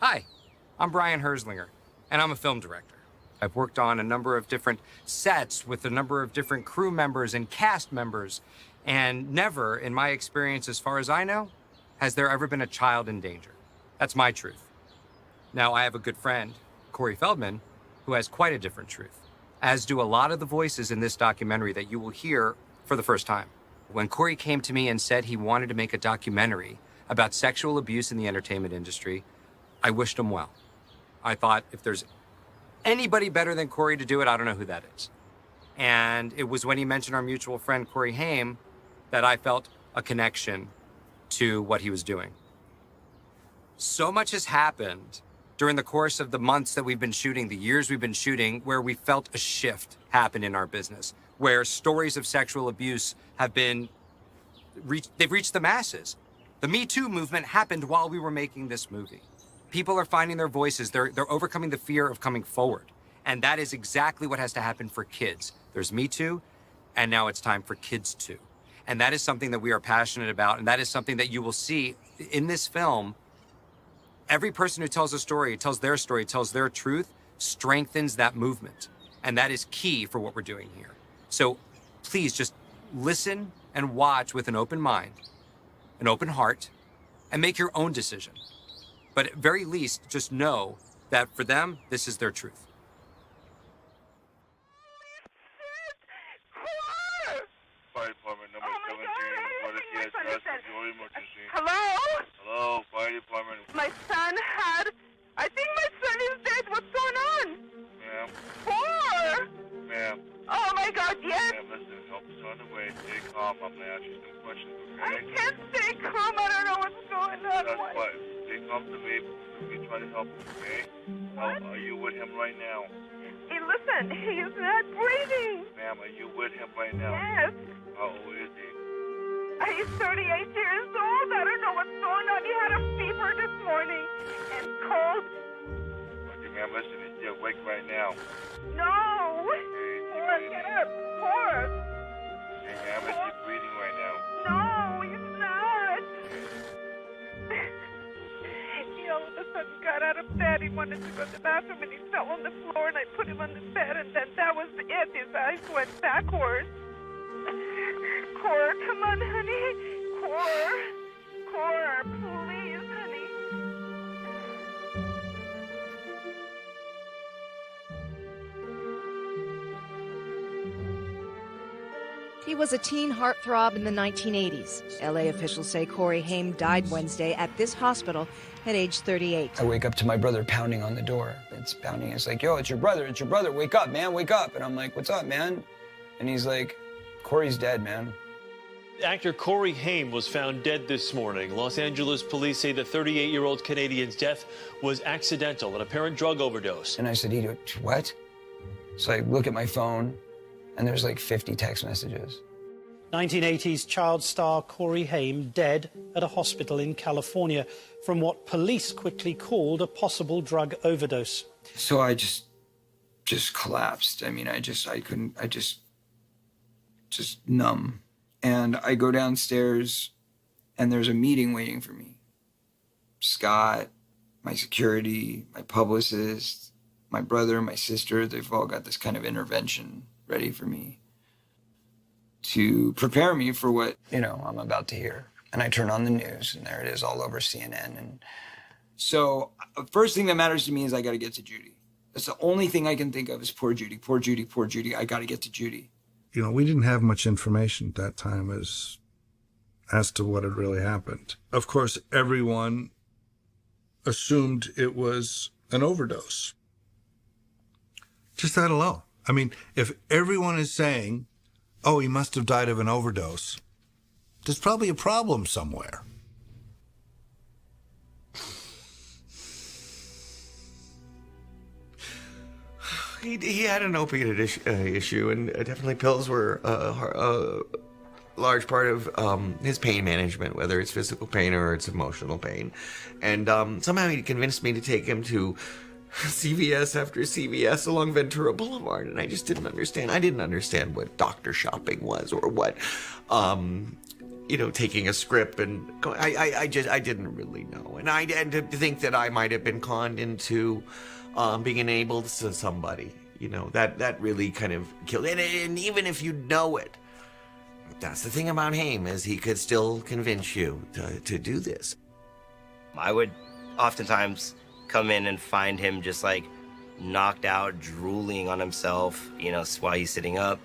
Hi, I'm Brian Herzlinger, and I'm a film director. I've worked on a number of different sets with a number of different crew members and cast members, and never, in my experience, as far as I know, has there ever been a child in danger. That's my truth. Now, I have a good friend, Corey Feldman, who has quite a different truth, as do a lot of the voices in this documentary that you will hear for the first time. When Corey came to me and said he wanted to make a documentary about sexual abuse in the entertainment industry, I wished him well. I thought, if there's anybody better than Corey to do it, I don't know who that is. And it was when he mentioned our mutual friend, Corey Haim, that I felt a connection to what he was doing. So much has happened during the course of the months that we've been shooting, the years we've been shooting, where we felt a shift happen in our business, where stories of sexual abuse have been they've reached the masses. The Me Too movement happened while we were making this movie. People are finding their voices. They're overcoming the fear of coming forward. And that is exactly what has to happen for kids. There's Me Too, and now it's time for kids too. And that is something that we are passionate about, and that is something that you will see in this film. Every person who tells a story, tells their truth, strengthens that movement. And that is key for what we're doing here. So please just listen and watch with an open mind, an open heart, and make your own decision. But at very least, just know that for them, this is their truth. Fire department number 17, what is the address of your emergency? Hello? Hello, fire department. My son had... I think my son is dead. What's going on? Ma'am, Poor! ma'am, Oh my God, yes. ma'am, listen, help is on the way. Stay calm, I'm gonna ask you some questions, I okay? can't stay calm. I don't know what's going on. That's why. Stay calm to me, we try to help him, okay? What? Are you with him right now? Hey, listen, he is not breathing. Ma'am, are you with him right now? Yes. How old is he? He's 38 years old. I don't know what's going on. He had a fever this morning and cold. Okay, ma'am, listen, is he awake right now? No. Okay, is he Poor, breathing? get up. Poor. Okay, ma'am, is he breathing right now? No, he's not. He all of a sudden got out of bed. He wanted to go to the bathroom and he fell on the floor and I put him on the bed and then that was it. His eyes went backwards. Cor, come on, honey. Cor, please, honey. He was a teen heartthrob in the 1980s. LA officials say Corey Haim died Wednesday at this hospital at age 38. I wake up to my brother pounding on the door. It's pounding. It's like, yo, it's your brother. Wake up, man, wake up. And I'm like, what's up, man? And he's like, Corey's dead, man. Actor Corey Haim was found dead this morning. Los Angeles police say the 38-year-old Canadian's death was accidental, an apparent drug overdose. And I said, what? So I look at my phone, and there's like 50 text messages. 1980s child star Corey Haim dead at a hospital in California from what police quickly called a possible drug overdose. So I just collapsed. I mean, I couldn't, just numb. And I go downstairs, and there's a meeting waiting for me. Scott, my security, my publicist, my brother, my sister, they've all got this kind of intervention ready for me to prepare me for what, I'm about to hear. And I turn on the news, and there it is all over CNN. And so the first thing that matters to me is I got to get to Judy. That's the only thing I can think of is poor Judy, poor Judy, poor Judy. I got to get to Judy. We didn't have much information at that time as to what had really happened. Of course, everyone assumed it was an overdose. Just that alone. I mean, if everyone is saying, oh, he must have died of an overdose, there's probably a problem somewhere. He had an opiate issue, and definitely pills were a large part of his pain management, whether it's physical pain or it's emotional pain. And somehow he convinced me to take him to CVS after CVS along Ventura Boulevard, and I just didn't understand. I didn't understand what doctor shopping was or what taking a script and going, I didn't really know. And I had to think that I might have been conned into being enabled to somebody, that really kind of killed it. And even if you know it, that's the thing about Haim, is he could still convince you to do this. I would oftentimes come in and find him just like knocked out, drooling on himself, while he's sitting up,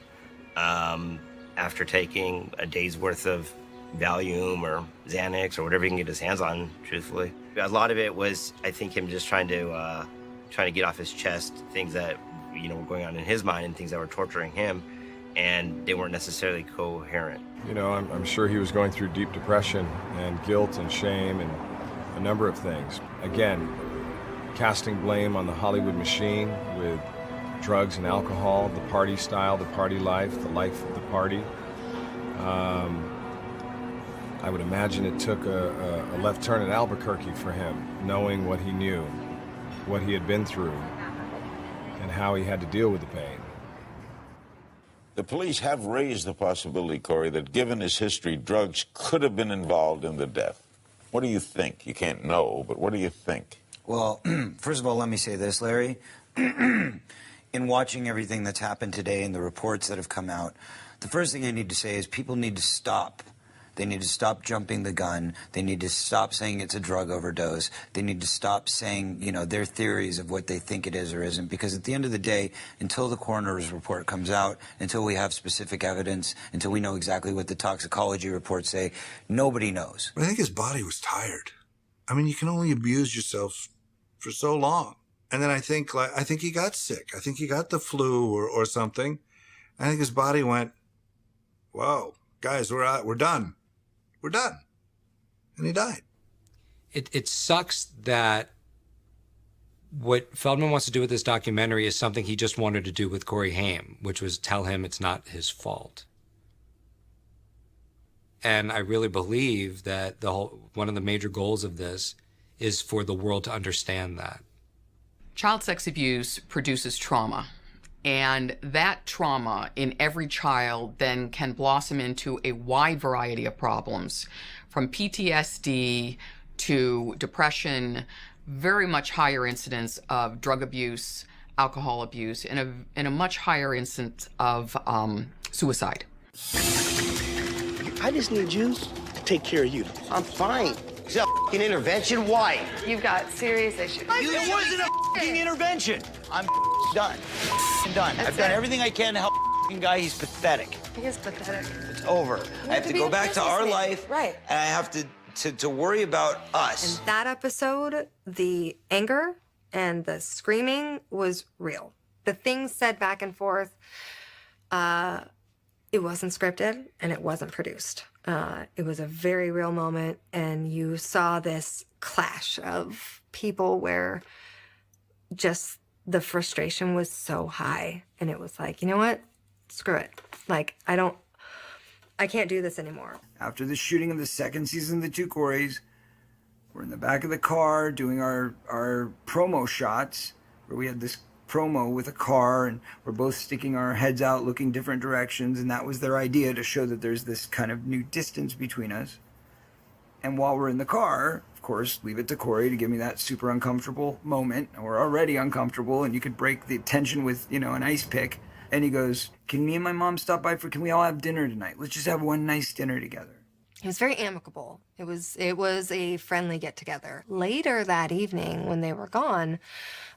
after taking a day's worth of Valium or Xanax or whatever he can get his hands on, truthfully. A lot of it was, I think, him just trying to get off his chest things that, were going on in his mind and things that were torturing him, and they weren't necessarily coherent. I'm sure he was going through deep depression and guilt and shame and a number of things. Again, casting blame on the Hollywood machine with drugs and alcohol, the party style, the party life, the life of the party. I would imagine it took a left turn at Albuquerque for him, knowing what he knew, what he had been through, and how he had to deal with the pain. The police have raised the possibility, Corey, that given his history, drugs could have been involved in the death. What do you think? You can't know, but what do you think? Well, first of all, let me say this, Larry. In watching everything that's happened today and the reports that have come out, the first thing I need to say is people need to stop. They need to stop jumping the gun. They need to stop saying it's a drug overdose. They need to stop saying, their theories of what they think it is or isn't. Because at the end of the day, until the coroner's report comes out, until we have specific evidence, until we know exactly what the toxicology reports say, nobody knows. I think his body was tired. I mean, you can only abuse yourself for so long. And then I think he got sick. I think he got the flu or something. I think his body went, whoa, guys, we're done. We're done. And he died. It sucks that what Feldman wants to do with this documentary is something he just wanted to do with Corey Haim, which was tell him it's not his fault. And I really believe that one of the major goals of this is for the world to understand that. Child sex abuse produces trauma. And that trauma in every child then can blossom into a wide variety of problems, from PTSD to depression, very much higher incidence of drug abuse, alcohol abuse, and a much higher incidence of suicide. I just need you to take care of you. I'm fine. Is that a f***ing intervention? Why? You've got serious issues. It wasn't a f***ing intervention. I'm done. Done. I've done everything I can to help the guy. He's pathetic. He is pathetic. It's over. I have to go back to our life. Right. And I have to worry about us. And that episode, the anger and the screaming was real. The things said back and forth, it wasn't scripted and it wasn't produced. It was a very real moment, and you saw this clash of people where just the frustration was so high, and it was like, you know what? Screw it. Like, I can't do this anymore. After the shooting of the second season of The Two Coreys, we're in the back of the car doing our promo shots, where we had this promo with a car, and we're both sticking our heads out looking different directions, and that was their idea, to show that there's this kind of new distance between us. And while we're in the car, of course, leave it to Corey to give me that super uncomfortable moment, and we're already uncomfortable, and you could break the tension with, an ice pick. And he goes, can me and my mom stop by can we all have dinner tonight? Let's just have one nice dinner together. It was very amicable. It was a friendly get-together. Later that evening, when they were gone,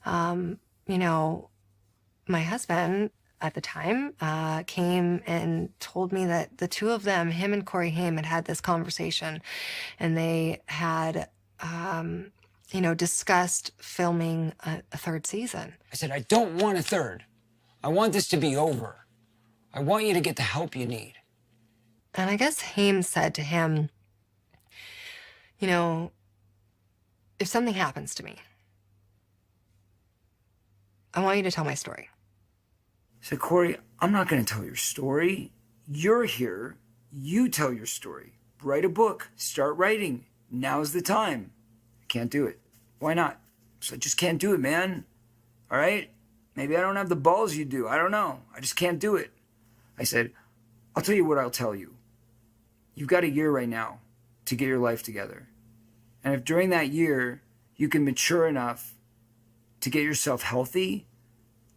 my husband at the time came and told me that the two of them, him and Corey Haim, had this conversation, and they had, discussed filming a third season. I said, I don't want a third. I want this to be over. I want you to get the help you need. And I guess Haim said to him, if something happens to me, I want you to tell my story. I said, Corey, I'm not going to tell your story. You're here. You tell your story. Write a book. Start writing. Now's the time. I can't do it. Why not? So I just can't do it, man. All right? Maybe I don't have the balls you do. I don't know. I just can't do it. I said, I'll tell you what I'll tell you. you've got a year right now to get your life together. And if during that year you can mature enough to get yourself healthy,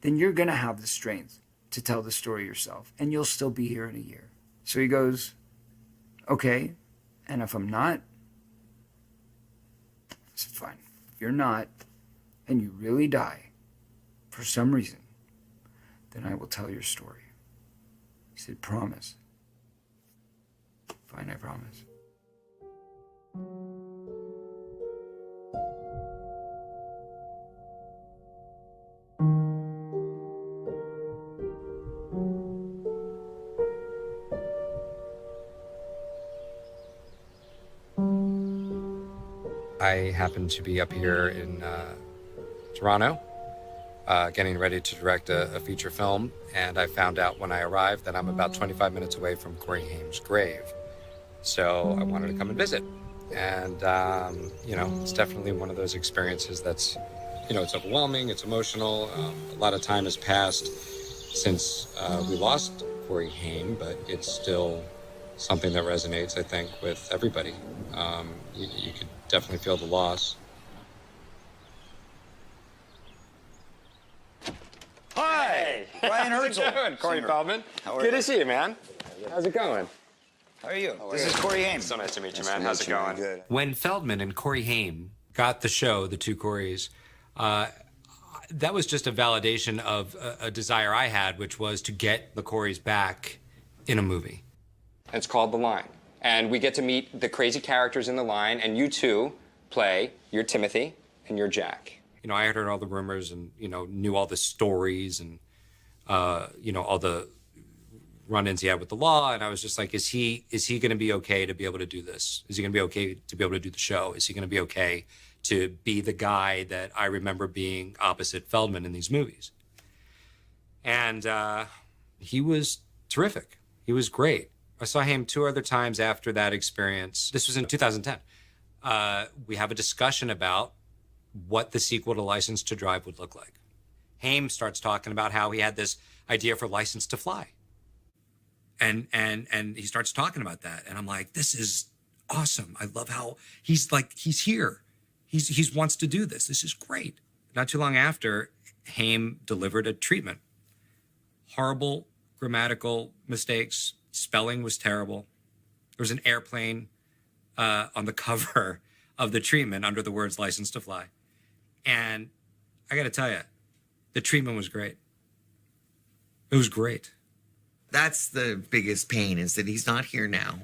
then you're going to have the strength to tell the story yourself, and you'll still be here in a year. So he goes, okay, and if I'm not? I said, fine. If you're not, and you really die for some reason, then I will tell your story. He said, promise. Fine, I promise. I happened to be up here in Toronto, getting ready to direct a feature film, and I found out when I arrived that I'm about 25 minutes away from Corey Haim's grave. So I wanted to come and visit. And, it's definitely one of those experiences that's, it's overwhelming, it's emotional. A lot of time has passed since we lost Corey Haim, but it's still something that resonates, I think, with everybody. You could definitely feel the loss. Hi, Ryan Herzl. How's it going, Corey Feldman? Good to see you, man. How's it going? How are you? This is Corey Haim. So nice to meet you, man. How's it going? Good. When Feldman and Corey Haim got the show, the two Coreys, that was just a validation of a desire I had, which was to get the Coreys back in a movie. It's called The Line. And we get to meet the crazy characters in The Line, and you two play, you're Timothy and you're Jack. I had heard all the rumors and, knew all the stories and, all the run-ins he had with the law. And I was just like, is he going to be okay to be able to do this? Is he going to be okay to be able to do the show? Is he going to be okay to be the guy that I remember being opposite Feldman in these movies? And he was terrific. He was great. I saw him 2 other times after that experience. This was in 2010. We have a discussion about what the sequel to License to Drive would look like. Haim starts talking about how he had this idea for License to Fly. And he starts talking about that. And I'm like, this is awesome. I love how he's here. He wants to do this. This is great. Not too long after, Haim delivered a treatment. Horrible grammatical mistakes. Spelling was terrible. There was an airplane on the cover of the treatment under the words License to Fly. And I got to tell you, the treatment was great. It was great. That's the biggest pain, is that he's not here now.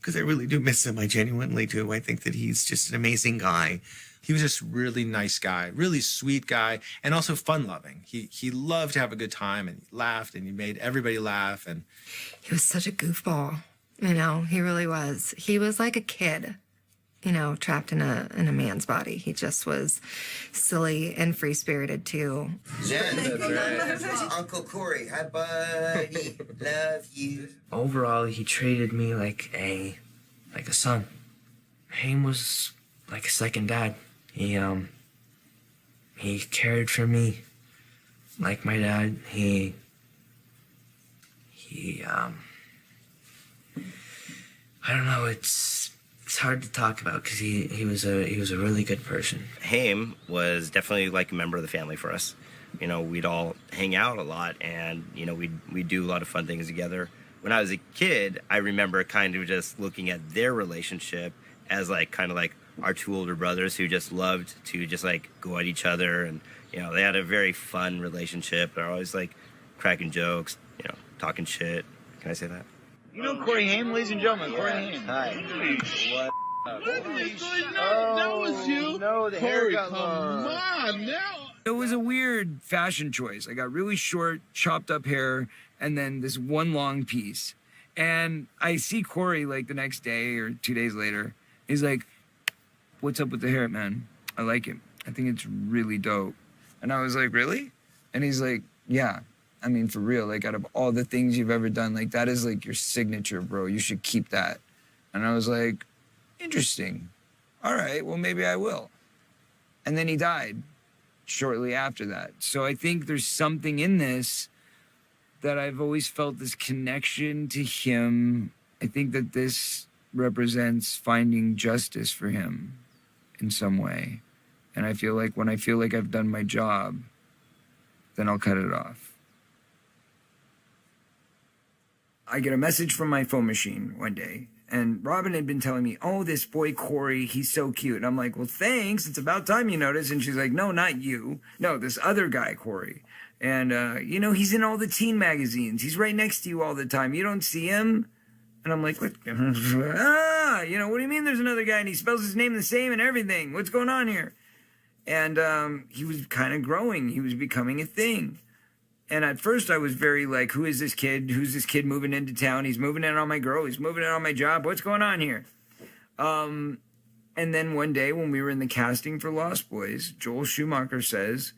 Because I really do miss him. I genuinely do. I think that he's just an amazing guy. He was just a really nice guy, really sweet guy, and also fun-loving. He loved to have a good time, and he laughed, and he made everybody laugh. And he was such a goofball, he really was. He was like a kid, trapped in a man's body. He just was silly and free-spirited, too. Jen, that's right. Uncle Corey. Hi, buddy. Love you. Overall, he treated me like a son. Haim was like a second dad. He cared for me like my dad. He I don't know, it's hard to talk about because he was a really good person. Haim was definitely like a member of the family for us. We'd all hang out a lot, and we'd do a lot of fun things together. When I was a kid, I remember kind of just looking at their relationship as kind of like our 2 older brothers who just loved to just go at each other, and they had a very fun relationship. They're always cracking jokes, talking shit. Can I say that? Corey Haim, ladies and gentlemen. Corey Haim. Hi. What? That was you. No, the hair got long. Come on now. It was a weird fashion choice. I got really short, chopped up hair, and then this one long piece. And I see Corey the next day or 2 days later. He's like, what's up with the hair, man? I like it. I think it's really dope. And I was like, really? And he's like, yeah. I mean, for real, out of all the things you've ever done, that is your signature, bro. You should keep that. And I was like, interesting. All right, well, maybe I will. And then he died shortly after that. So I think there's something in this that I've always felt this connection to him I think that this represents finding justice for him in some way. And I feel like when I feel like I've done my job, then I'll cut it off. I get a message from my phone machine one day, and Robin had been telling me, oh, this boy Corey, he's so cute. And I'm like, well, thanks. It's about time you notice. And she's like, no, not you. No, this other guy, Corey. And, you know, he's in all the teen magazines. He's right next to you all the time. You don't see him? And I'm like, what? You know, what do you mean there's another guy and he spells his name the same and everything? What's going on here? And he was kind of growing. He was becoming a thing. And at first I was very like, who is this kid? Who's this kid moving into town? He's moving in on my girl. He's moving in on my job. What's going on here? And then one day when we were in the casting for Lost Boys, Joel Schumacher says,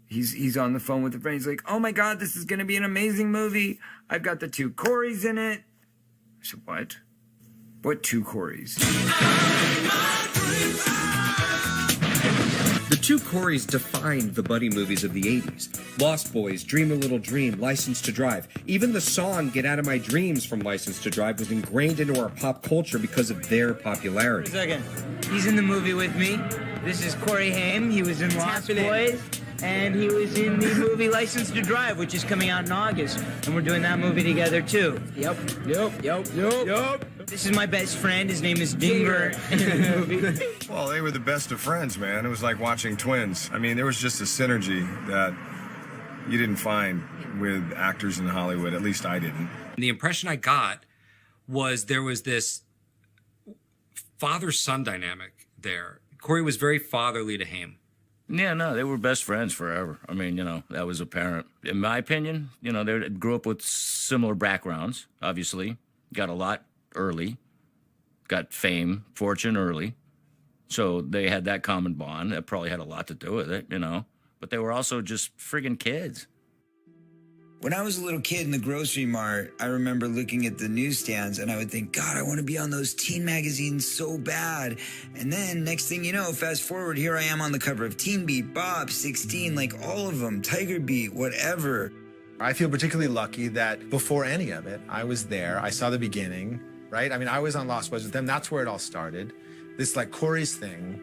he's on the phone with a friend. He's like, oh my God, this is going to be an amazing movie. I've got the 2 Coreys in it. I said, what? What 2 Coreys? The 2 Coreys defined the buddy movies of the 80s. Lost Boys, Dream a Little Dream, License to Drive. Even the song Get Out of My Dreams from License to Drive was ingrained into our pop culture because of their popularity. Wait a second. He's in the movie with me. This is Corey Haim. He was in Lost Boys. And he was in the movie License to Drive, which is coming out in August. And we're doing that movie together, too. Yep. This is my best friend. His name is Dinger in the movie. Well, they were the best of friends, man. It was like watching twins. I mean, there was just a synergy that you didn't find with actors in Hollywood. At least I didn't. The impression I got was there was this father-son dynamic there. Corey was very fatherly to Haim. Yeah, no, they were best friends forever. I mean, you know, that was apparent. In my opinion, you know, they grew up with similar backgrounds, obviously. Got a lot early. Got fame, fortune early. So they had that common bond. That probably had a lot to do with it, you know. But they were also just friggin' kids. When I was a little kid in the grocery mart, I remember looking at the newsstands and I would think, God, I want to be on those teen magazines so bad. And then next thing you know, fast forward, here I am on the cover of Teen Beat, Bop, 16, like all of them, Tiger Beat, whatever. I feel particularly lucky that before any of it, I was there. I saw the beginning, right? I mean, I was on Lost Boys with them. That's where it all started. This, like, Corey's thing,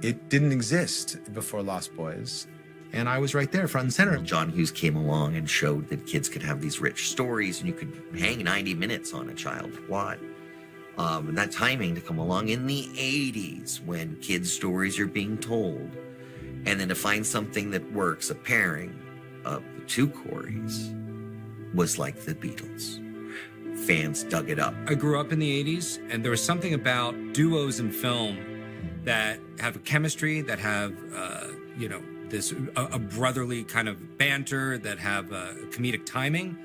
it didn't exist before Lost Boys. And I was right there, front and center. John Hughes came along and showed that kids could have these rich stories and you could hang 90 minutes on a child plot. And that timing to come along in the 80s when kids' stories are being told. And then to find something that works, a pairing of the 2 Coreys, was like the Beatles. Fans dug it up. I grew up in the 80s, and there was something about duos in film that have a chemistry, that have, you know, this a brotherly kind of banter, that have comedic timing.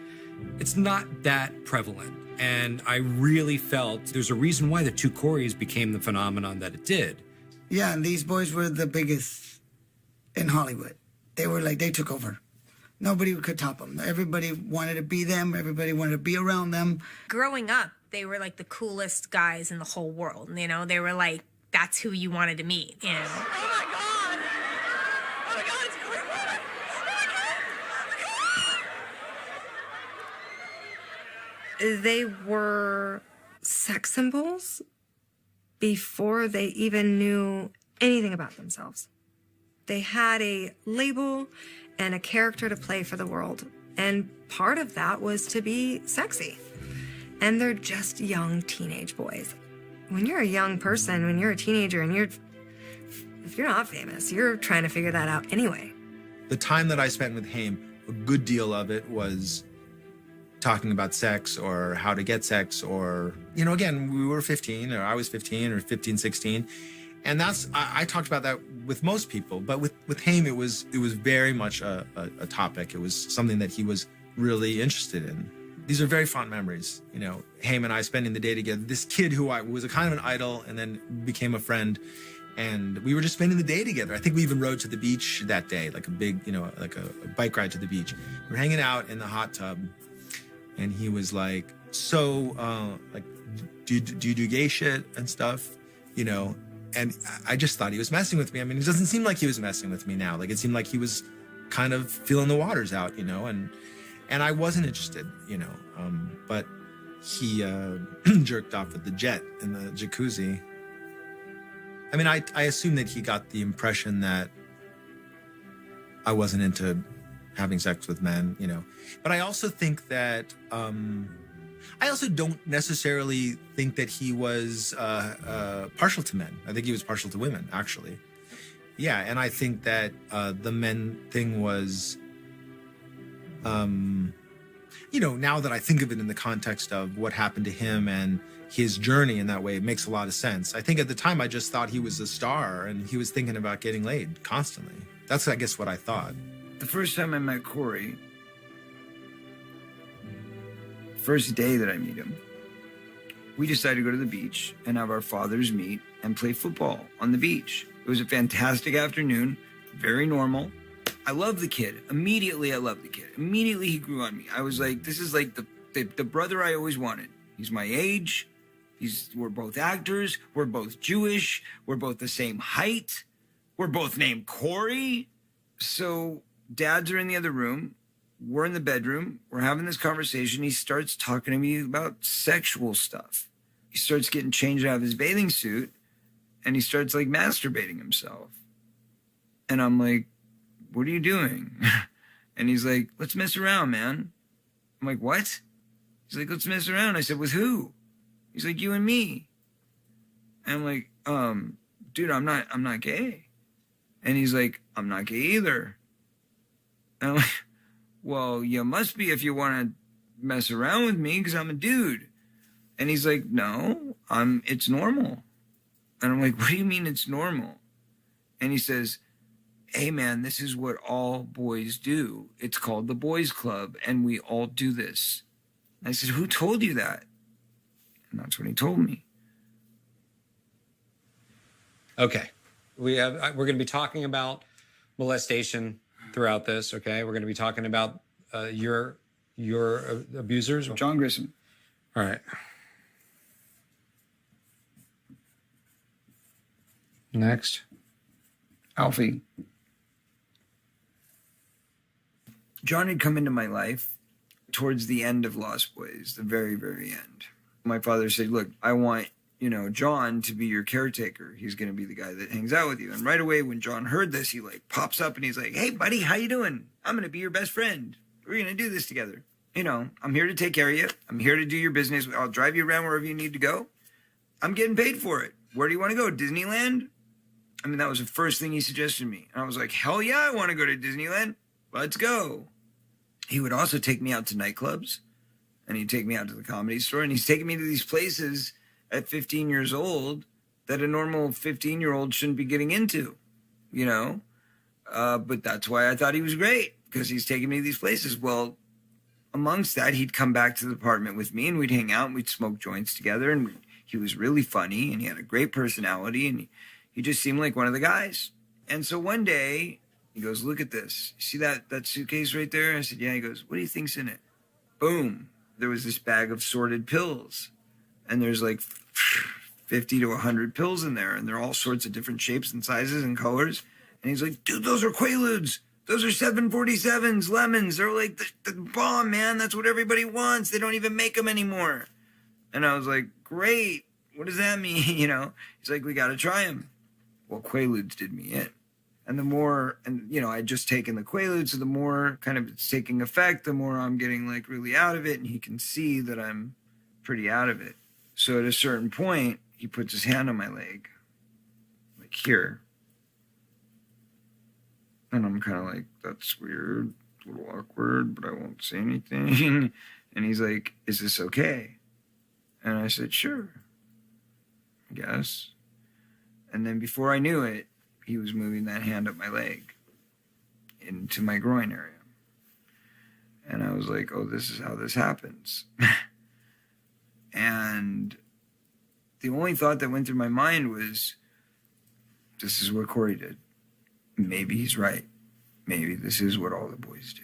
It's not that prevalent. And I really felt there's a reason why the 2 Coreys became the phenomenon that it did. Yeah, and these boys were the biggest in Hollywood. They were like, they took over. Nobody could top them. Everybody wanted to be them. Everybody wanted to be around them. Growing up, they were like the coolest guys in the whole world. You know, they were like, that's who you wanted to meet, you know. Oh my God! Oh my God, it's Corey! They were sex symbols before they even knew anything about themselves. They had a label and a character to play for the world. And part of that was to be sexy. And they're just young teenage boys. When you're a young person, when you're a teenager and if you're not famous, you're trying to figure that out anyway. The time that I spent with Haim, a good deal of it was talking about sex or how to get sex or, you know, again, we were 15 or I was 15 or 15, 16. And that's, I talked about that with most people, but with Haim, it was very much a topic. It was something that he was really interested in. These are very fond memories, you know, Haim and I spending the day together. This kid who was a kind of an idol and then became a friend, and we were just spending the day together. I think we even rode to the beach that day, like a big, you know, like a bike ride to the beach. We were hanging out in the hot tub, and he was like, so, like, do you do gay shit and stuff, you know? And I just thought he was messing with me. I mean, it doesn't seem like he was messing with me now. Like, it seemed like he was kind of feeling the waters out, you know, and I wasn't interested, you know, but he jerked off with the jet in the jacuzzi. I mean, I assume that he got the impression that I wasn't into having sex with men, you know. But I also think that, I also don't necessarily think that he was partial to men. I think he was partial to women, actually. Yeah, and I think that the men thing was, you know, now that I think of it in the context of what happened to him and his journey in that way, it makes a lot of sense. I think at the time I just thought he was a star and he was thinking about getting laid constantly. That's, I guess, what I thought. The first time I met Corey, first day that I meet him, we decided to go to the beach and have our fathers meet and play football on the beach. It was a fantastic afternoon, very normal. I love the kid. Immediately, I loved the kid. Immediately, he grew on me. I was like, this is like the brother I always wanted. He's my age. We're both actors. We're both Jewish. We're both the same height. We're both named Corey. So dads are in the other room. We're in the bedroom. We're having this conversation. He starts talking to me about sexual stuff. He starts getting changed out of his bathing suit and he starts like masturbating himself. And I'm like, what are you doing? And he's like, let's mess around, man. I'm like, what? He's like, let's mess around. I said, with who? He's like, you and me. And I'm like, dude, I'm not gay. And he's like, I'm not gay either. And I'm like, well, you must be if you want to mess around with me because I'm a dude. And he's like, no, it's normal. And I'm like, what do you mean it's normal? And he says, hey man, this is what all boys do. It's called the boys club and we all do this. And I said, who told you that? And that's what he told me. Okay. We're going to be talking about molestation throughout this, okay? We're going to be talking about your abusers. John Grissom. All right. Next. Alfie. John had come into my life towards the end of Lost Boys, the very, very end. My father said, look, I want, John to be your caretaker. He's going to be the guy that hangs out with you. And right away, when John heard this, he like pops up and he's like, hey, buddy, how you doing? I'm going to be your best friend. We're going to do this together. I'm here to take care of you. I'm here to do your business. I'll drive you around wherever you need to go. I'm getting paid for it. Where do you want to go? Disneyland? I mean, that was the first thing he suggested to me. And I was like, hell yeah, I want to go to Disneyland. Let's go. He would also take me out to nightclubs and he'd take me out to the Comedy Store. And he's taking me to these places at 15 years old that a normal 15-year-old shouldn't be getting into, But that's why I thought he was great, because he's taking me to these places. Well, amongst that, he'd come back to the apartment with me and we'd hang out and we'd smoke joints together. And he was really funny and he had a great personality and he just seemed like one of the guys. And so one day he goes, look at this. You see that suitcase right there? I said, yeah. He goes, what do you think's in it? Boom. There was this bag of sorted pills. And there's like 50 to 100 pills in there. And they're all sorts of different shapes and sizes and colors. And he's like, dude, those are Quaaludes. Those are 747s, lemons. They're like the bomb, man. That's what everybody wants. They don't even make them anymore. And I was like, great. What does that mean? He's like, we got to try them. Well, Quaaludes did me in. And the more, I'd just taken the Quaaludes, so the more kind of it's taking effect, the more I'm getting like really out of it. And he can see that I'm pretty out of it. So at a certain point, he puts his hand on my leg, like here. And I'm kind of like, that's weird, a little awkward, but I won't say anything. And he's like, is this okay? And I said, sure, I guess. And then before I knew it, he was moving that hand up my leg into my groin area. And I was like, oh, this is how this happens. And the only thought that went through my mind was, this is what Corey did. Maybe he's right. Maybe this is what all the boys do.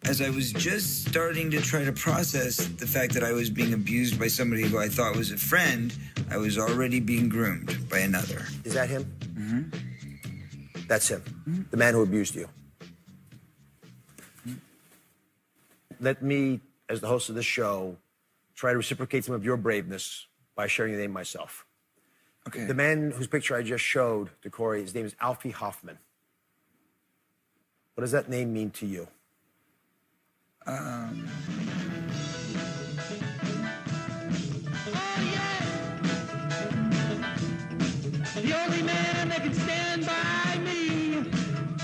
As I was just starting to try to process the fact that I was being abused by somebody who I thought was a friend, I was already being groomed by another. Is that him? Mm-hmm. That's him. The man who abused you. let me, as the host of this show, try to reciprocate some of your braveness by sharing the name myself. Okay. The man whose picture I just showed to Corey, his name is Alfie Hoffman. What does that name mean to you? The only man that can stand by me,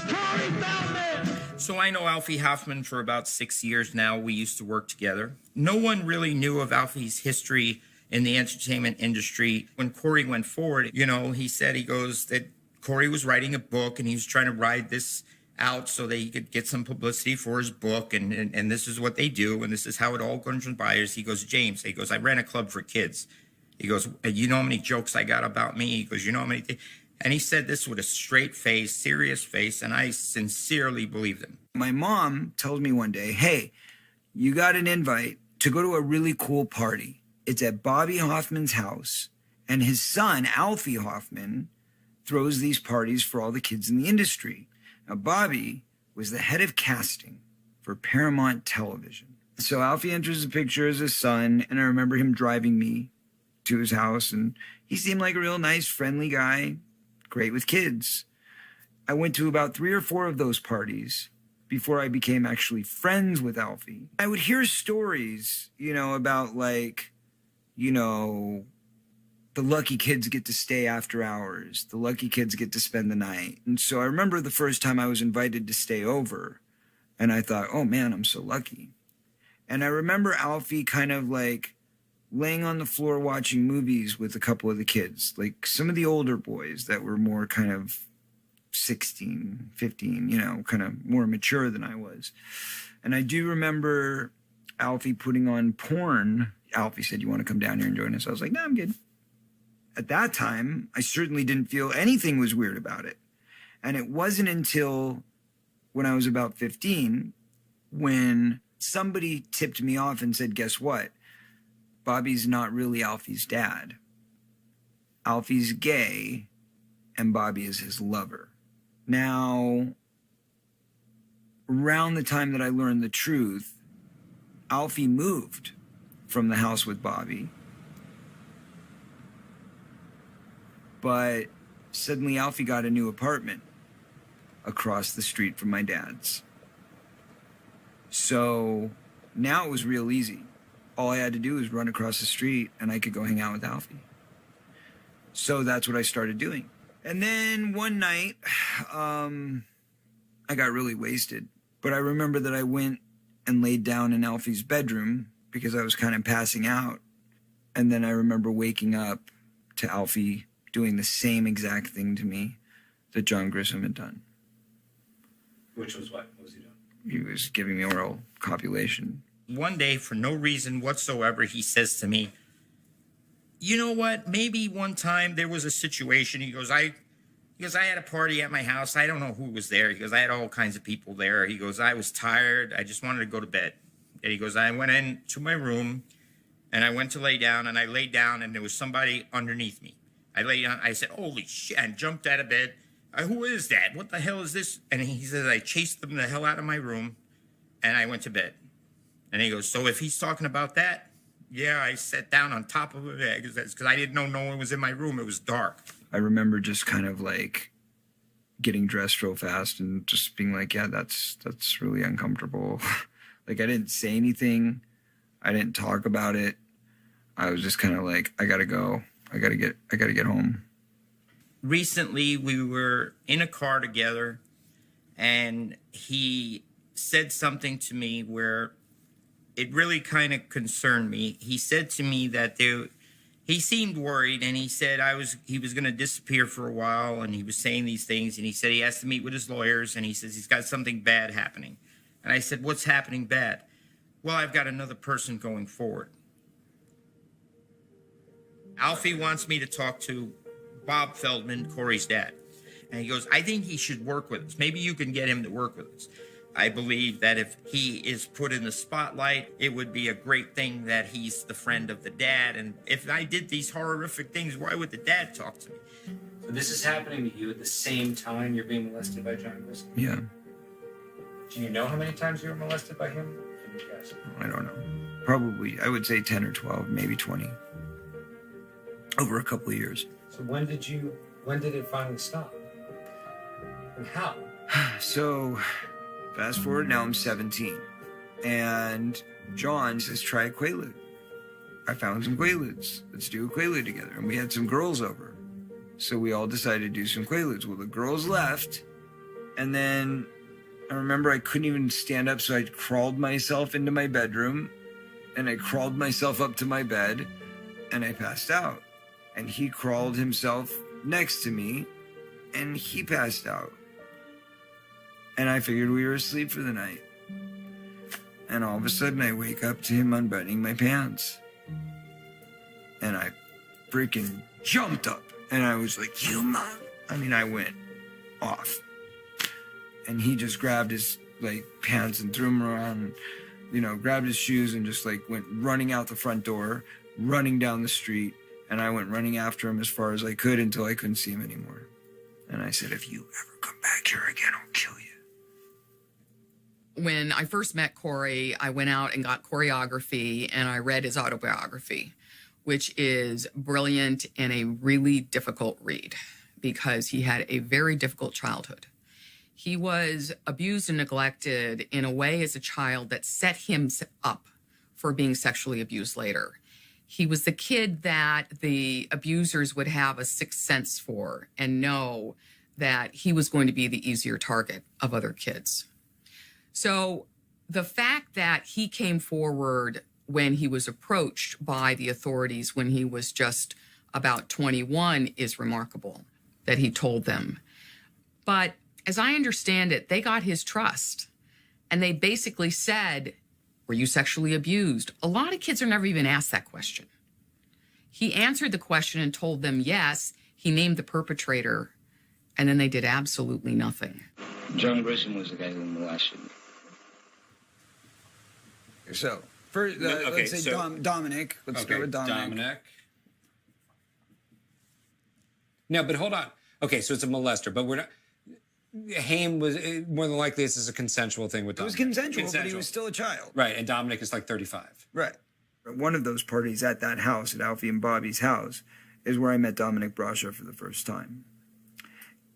Corey Feldman. So I know Alfie Hoffman for about 6 years now. We used to work together. No one really knew of Alfie's history in the entertainment industry. When Corey went forward, he said, he goes that Corey was writing a book and he was trying to ride this out so that he could get some publicity for his book. And this is what they do. And this is how it all transpires. He goes, James, he goes, I ran a club for kids. He goes, you know how many jokes I got about me? He goes, you know how many things? And he said this with a straight face, serious face, and I sincerely believed him. My mom told me one day, hey, you got an invite to go to a really cool party. It's at Bobby Hoffman's house, and his son, Alfie Hoffman, throws these parties for all the kids in the industry. Now, Bobby was the head of casting for Paramount Television. So Alfie enters the picture as his son, and I remember him driving me to his house, and he seemed like a real nice, friendly guy, great with kids. I went to about 3 or 4 of those parties before I became actually friends with Alfie. I would hear stories, about the lucky kids get to stay after hours. The lucky kids get to spend the night. And so I remember the first time I was invited to stay over, and I thought, oh man, I'm so lucky. And I remember Alfie kind of laying on the floor watching movies with a couple of the kids, like some of the older boys that were more kind of 16, 15, kind of more mature than I was. And I do remember Alfie putting on porn. Alfie said, you want to come down here and join us? I was like, no, I'm good. At that time, I certainly didn't feel anything was weird about it. And it wasn't until when I was about 15 when somebody tipped me off and said, guess what? Bobby's not really Alfie's dad. Alfie's gay, and Bobby is his lover. Now, around the time that I learned the truth, Alfie moved from the house with Bobby. But suddenly Alfie got a new apartment across the street from my dad's. So now it was real easy. All I had to do was run across the street and I could go hang out with Alfie. So that's what I started doing. And then one night, I got really wasted. But I remember that I went and laid down in Alfie's bedroom because I was kind of passing out. And then I remember waking up to Alfie doing the same exact thing to me that John Grisham had done. Which was what? What was he doing? He was giving me oral copulation. One day, for no reason whatsoever, he says to me, you know what, maybe one time there was a situation. He goes, I had a party at my house. I don't know who was there. He goes, I had all kinds of people there. He goes, I was tired. I just wanted to go to bed. And he goes, I went into my room and I went to lay down, and I laid down and there was somebody underneath me. I lay down, I said, holy shit, and jumped out of bed. Who is that? What the hell is this? And he says, I chased them the hell out of my room and I went to bed. And he goes, so if he's talking about that, yeah, I sat down on top of it because I didn't know no one was in my room. It was dark. I remember just kind of getting dressed real fast and just being like, yeah, that's really uncomfortable. I didn't say anything. I didn't talk about it. I was just kind of like, I gotta go. I gotta get home. Recently, we were in a car together and he said something to me where it really kind of concerned me. He said to me that he seemed worried, and he said he was going to disappear for a while, and he was saying these things, and he said he has to meet with his lawyers, and he says he's got something bad happening. And I said, what's happening bad? Well, I've got another person going forward. Alfie wants me to talk to Bob Feldman, Corey's dad. And he goes, I think he should work with us. Maybe you can get him to work with us. I believe that if he is put in the spotlight, it would be a great thing that he's the friend of the dad. And if I did these horrific things, why would the dad talk to me? So this is happening to you at the same time you're being molested by John Grisham? Yeah. Do you know how many times you were molested by him? I don't know. Probably, I would say 10 or 12, maybe 20. Over a couple of years. So when did it finally stop? And how? So, fast forward, now I'm 17. And John says, try a Quaalude. I found some Quaaludes. Let's do a Quaalude together. And we had some girls over. So we all decided to do some Quaaludes. Well, the girls left. And then I remember I couldn't even stand up, so I crawled myself into my bedroom. And I crawled myself up to my bed. And I passed out. And he crawled himself next to me. And he passed out. And I figured we were asleep for the night. And all of a sudden I wake up to him unbuttoning my pants. And I freaking jumped up. And I was like, you mom. I mean, I went off. And he just grabbed his pants and threw them around, grabbed his shoes and just went running out the front door, running down the street. And I went running after him as far as I could until I couldn't see him anymore. And I said, if you ever come back here again, I'll kill you. When I first met Corey, I went out and got choreography and I read his autobiography, which is brilliant and a really difficult read because he had a very difficult childhood. He was abused and neglected in a way as a child that set him up for being sexually abused later. He was the kid that the abusers would have a sixth sense for and know that he was going to be the easier target of other kids. So the fact that he came forward when he was approached by the authorities when he was just about 21 is remarkable, that he told them. But as I understand it, they got his trust and they basically said, were you sexually abused? A lot of kids are never even asked that question. He answered the question and told them yes. He named the perpetrator, and then they did absolutely nothing. John Grisham was the guy who molested me. So, first, let's say Dominic. Let's go with Dominic. No, but hold on. Okay, so it's a molester, but we're not. Haim was more than likely this is a consensual thing with Dominic. It was consensual, but he was still a child. Right, and Dominic is like 35. Right. One of those parties at that house, at Alfie and Bobby's house, is where I met Dominic Brasha for the first time.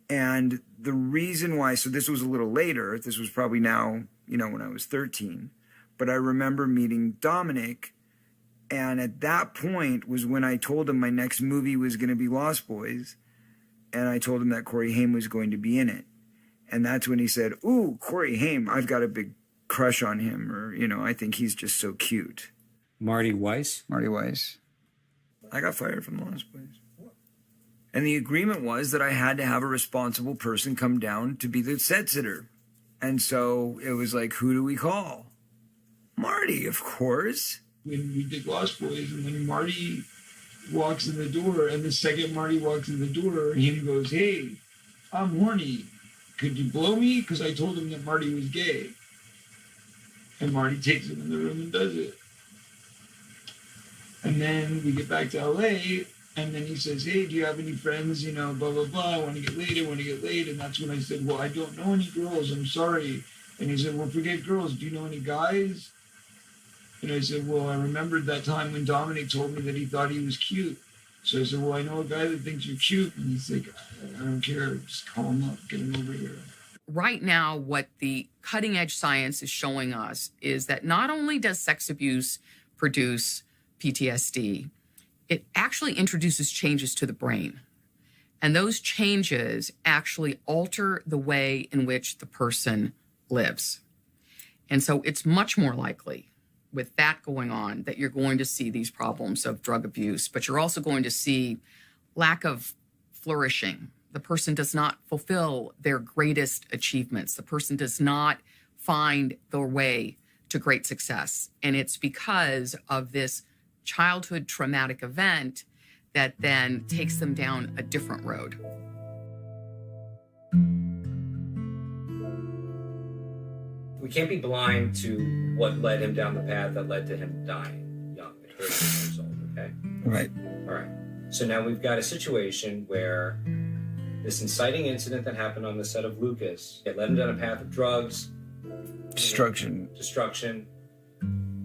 And the reason why, so this was a little later, this was probably now, when I was 13, but I remember meeting Dominic, and at that point was when I told him my next movie was going to be Lost Boys, and I told him that Corey Haim was going to be in it. And that's when he said, ooh, Corey Haim, I've got a big crush on him, or, I think he's just so cute. Marty Weiss? Marty Weiss. I got fired from Lost Boys. And the agreement was that I had to have a responsible person come down to be the set sitter. And so it was like, who do we call? Marty, of course. When we did Lost Boys, and when Marty walks in the door, and the second Marty walks in the door, he goes, hey, I'm horny. Could you blow me? Because I told him that Marty was gay. And Marty takes him in the room and does it. And then we get back to LA, and then he says, hey, do you have any friends, blah, blah, blah, I want to get laid. And that's when I said, well, I don't know any girls, I'm sorry. And he said, well, forget girls, do you know any guys? And I said, well, I remembered that time when Dominic told me that he thought he was cute. So I said, well, I know a guy that thinks you're cute. And he's like, I don't care, just call him up, get him over here. Right now, what the cutting edge science is showing us is that not only does sex abuse produce PTSD, it actually introduces changes to the brain. And those changes actually alter the way in which the person lives. And so it's much more likely with that going on that you're going to see these problems of drug abuse, but you're also going to see lack of flourishing. The person does not fulfill their greatest achievements. The person does not find their way to great success. And it's because of this childhood traumatic event that then takes them down a different road. We can't be blind to what led him down the path that led to him dying young at 13 years old, okay? Right. All right. So now we've got a situation where this inciting incident that happened on the set of Lucas, it led him down a path of drugs, destruction,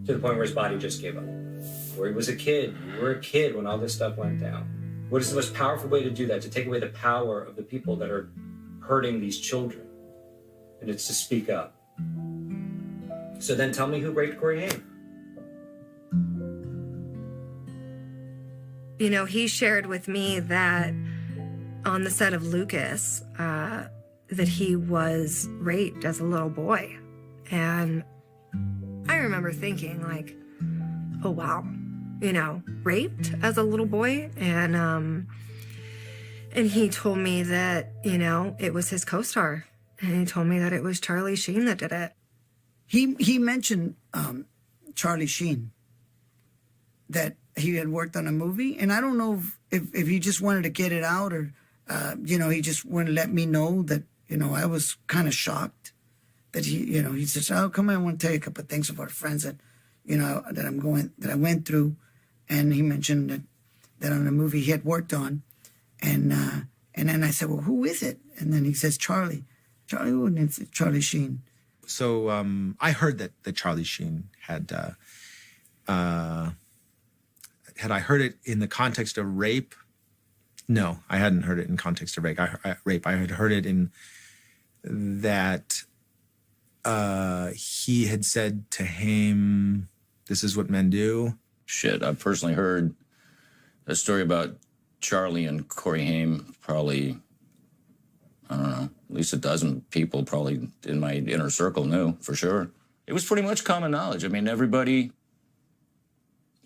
to the point where his body just gave up. Where he was a kid. You were a kid when all this stuff went down. What is the most powerful way to do that? To take away the power of the people that are hurting these children. And it's to speak up. So then tell me who raped Corey Haim. You know, he shared with me that on the set of Lucas, that he was raped as a little boy. And I remember thinking, like, oh, wow, you know, raped as a little boy. And he told me that, you know, it was his co-star. And he told me that it was Charlie Sheen that did it. He mentioned Charlie Sheen, that he had worked on a movie. And I don't know if he just wanted to get it out or, you know, he just wanted to let me know that, you know, I was kind of shocked that he says, oh, come on, I want to tell you a couple of things about friends that, you know, that I went through. And he mentioned that on a movie he had worked on. And then I said, well, who is it? And then he says, Charlie. Charlie, who? And it's Charlie Sheen. So I heard that Charlie Sheen had I heard it in the context of rape? No, I hadn't heard it in context of rape. I had heard it in that he had said to Haim, this is what men do. Shit, I've personally heard a story about Charlie and Corey Haim, probably, I don't know, at least a dozen people probably in my inner circle knew, for sure. It was pretty much common knowledge. I mean, everybody,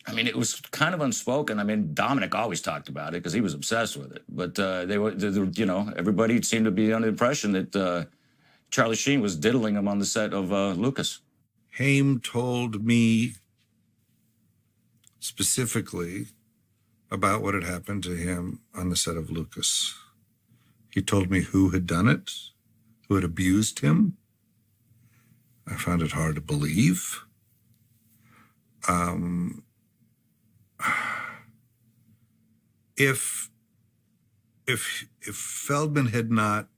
I mean, it was kind of unspoken. I mean, Dominic always talked about it because he was obsessed with it. But they were, you know, everybody seemed to be under the impression that Charlie Sheen was diddling him on the set of Lucas. Haim told me specifically about what had happened to him on the set of Lucas. He told me who had done it, who had abused him. I found it hard to believe. If Feldman had not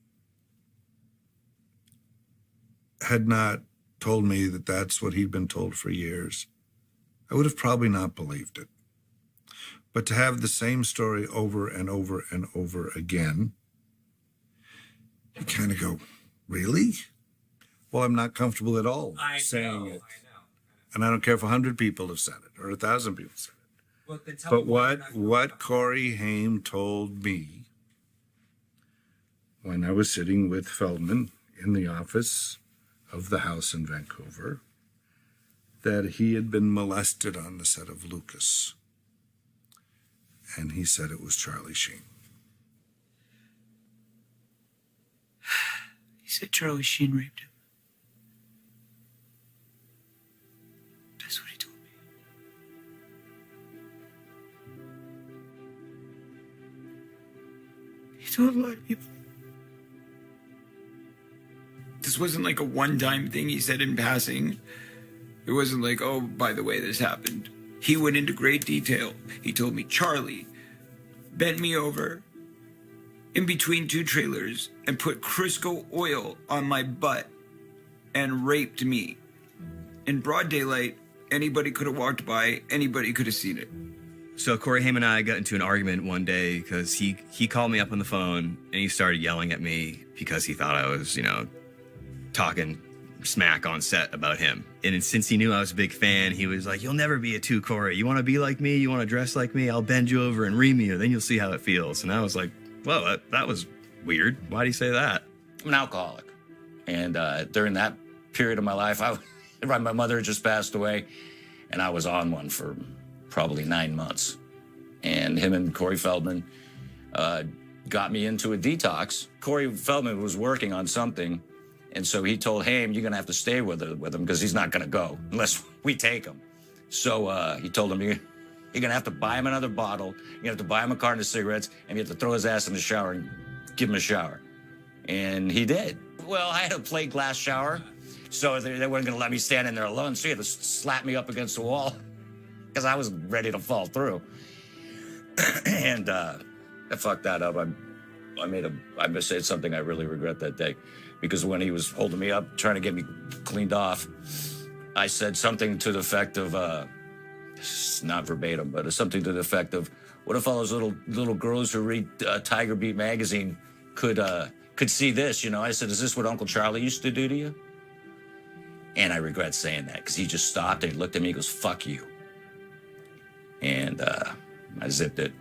told me that that's what he'd been told for years, I would have probably not believed it. But to have the same story over and over and over again, you kind of go, really? Well, I'm not comfortable at all saying it. And I don't care if 100 people have said it or 1,000 people said it. But what Corey Haim told me when I was sitting with Feldman in the office of the house in Vancouver, that he had been molested on the set of Lucas. And he said it was Charlie Sheen. He said Charlie Sheen raped him. That's what he told me. He told a lot of people. This wasn't like a one-time thing he said in passing. It wasn't like, oh, by the way, this happened. He went into great detail. He told me Charlie bent me over in between two trailers and put Crisco oil on my butt and raped me. In broad daylight, anybody could have walked by, anybody could have seen it. So Corey Haim and I got into an argument one day because he called me up on the phone and he started yelling at me because he thought I was, you know, talking smack on set about him. And since he knew I was a big fan, he was like, you'll never be a 2, Corey. You want to be like me? You want to dress like me? I'll bend you over and ream you. Then you'll see how it feels. And I was like, whoa, that was weird. Why do you say that? I'm an alcoholic. And during that period of my life, my mother had just passed away, and I was on one for probably 9 months. And him and Corey Feldman got me into a detox. Corey Feldman was working on something, and so he told Haim, you're going to have to stay with him because he's not going to go unless we take him. So he told him, you're going to have to buy him another bottle, you have to buy him a carton of cigarettes, and you have to throw his ass in the shower and give him a shower. And he did. Well, I had a plate glass shower, so they weren't going to let me stand in there alone, so he had to slap me up against the wall because I was ready to fall through. And I fucked that up. I said something I really regret that day, because when he was holding me up, trying to get me cleaned off, I said something to the effect of, it's not verbatim, but it's something to the effect of, what if all those little girls who read Tiger Beat magazine could see this, you know? I said, is this what Uncle Charlie used to do to you? And I regret saying that because he just stopped and he looked at me and goes, fuck you. And I zipped it.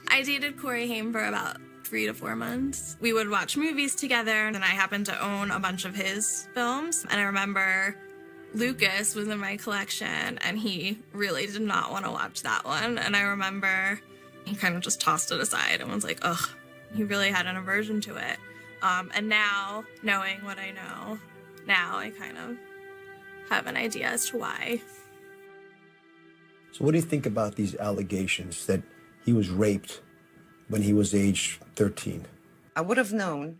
I dated Corey Haim for about 3 to 4 months. We would watch movies together, and I happened to own a bunch of his films. And I remember Lucas was in my collection, and he really did not want to watch that one. And I remember he kind of just tossed it aside and was like, ugh, he really had an aversion to it. And now, knowing what I know, now I kind of have an idea as to why. So what do you think about these allegations that he was raped when he was age 13? I would have known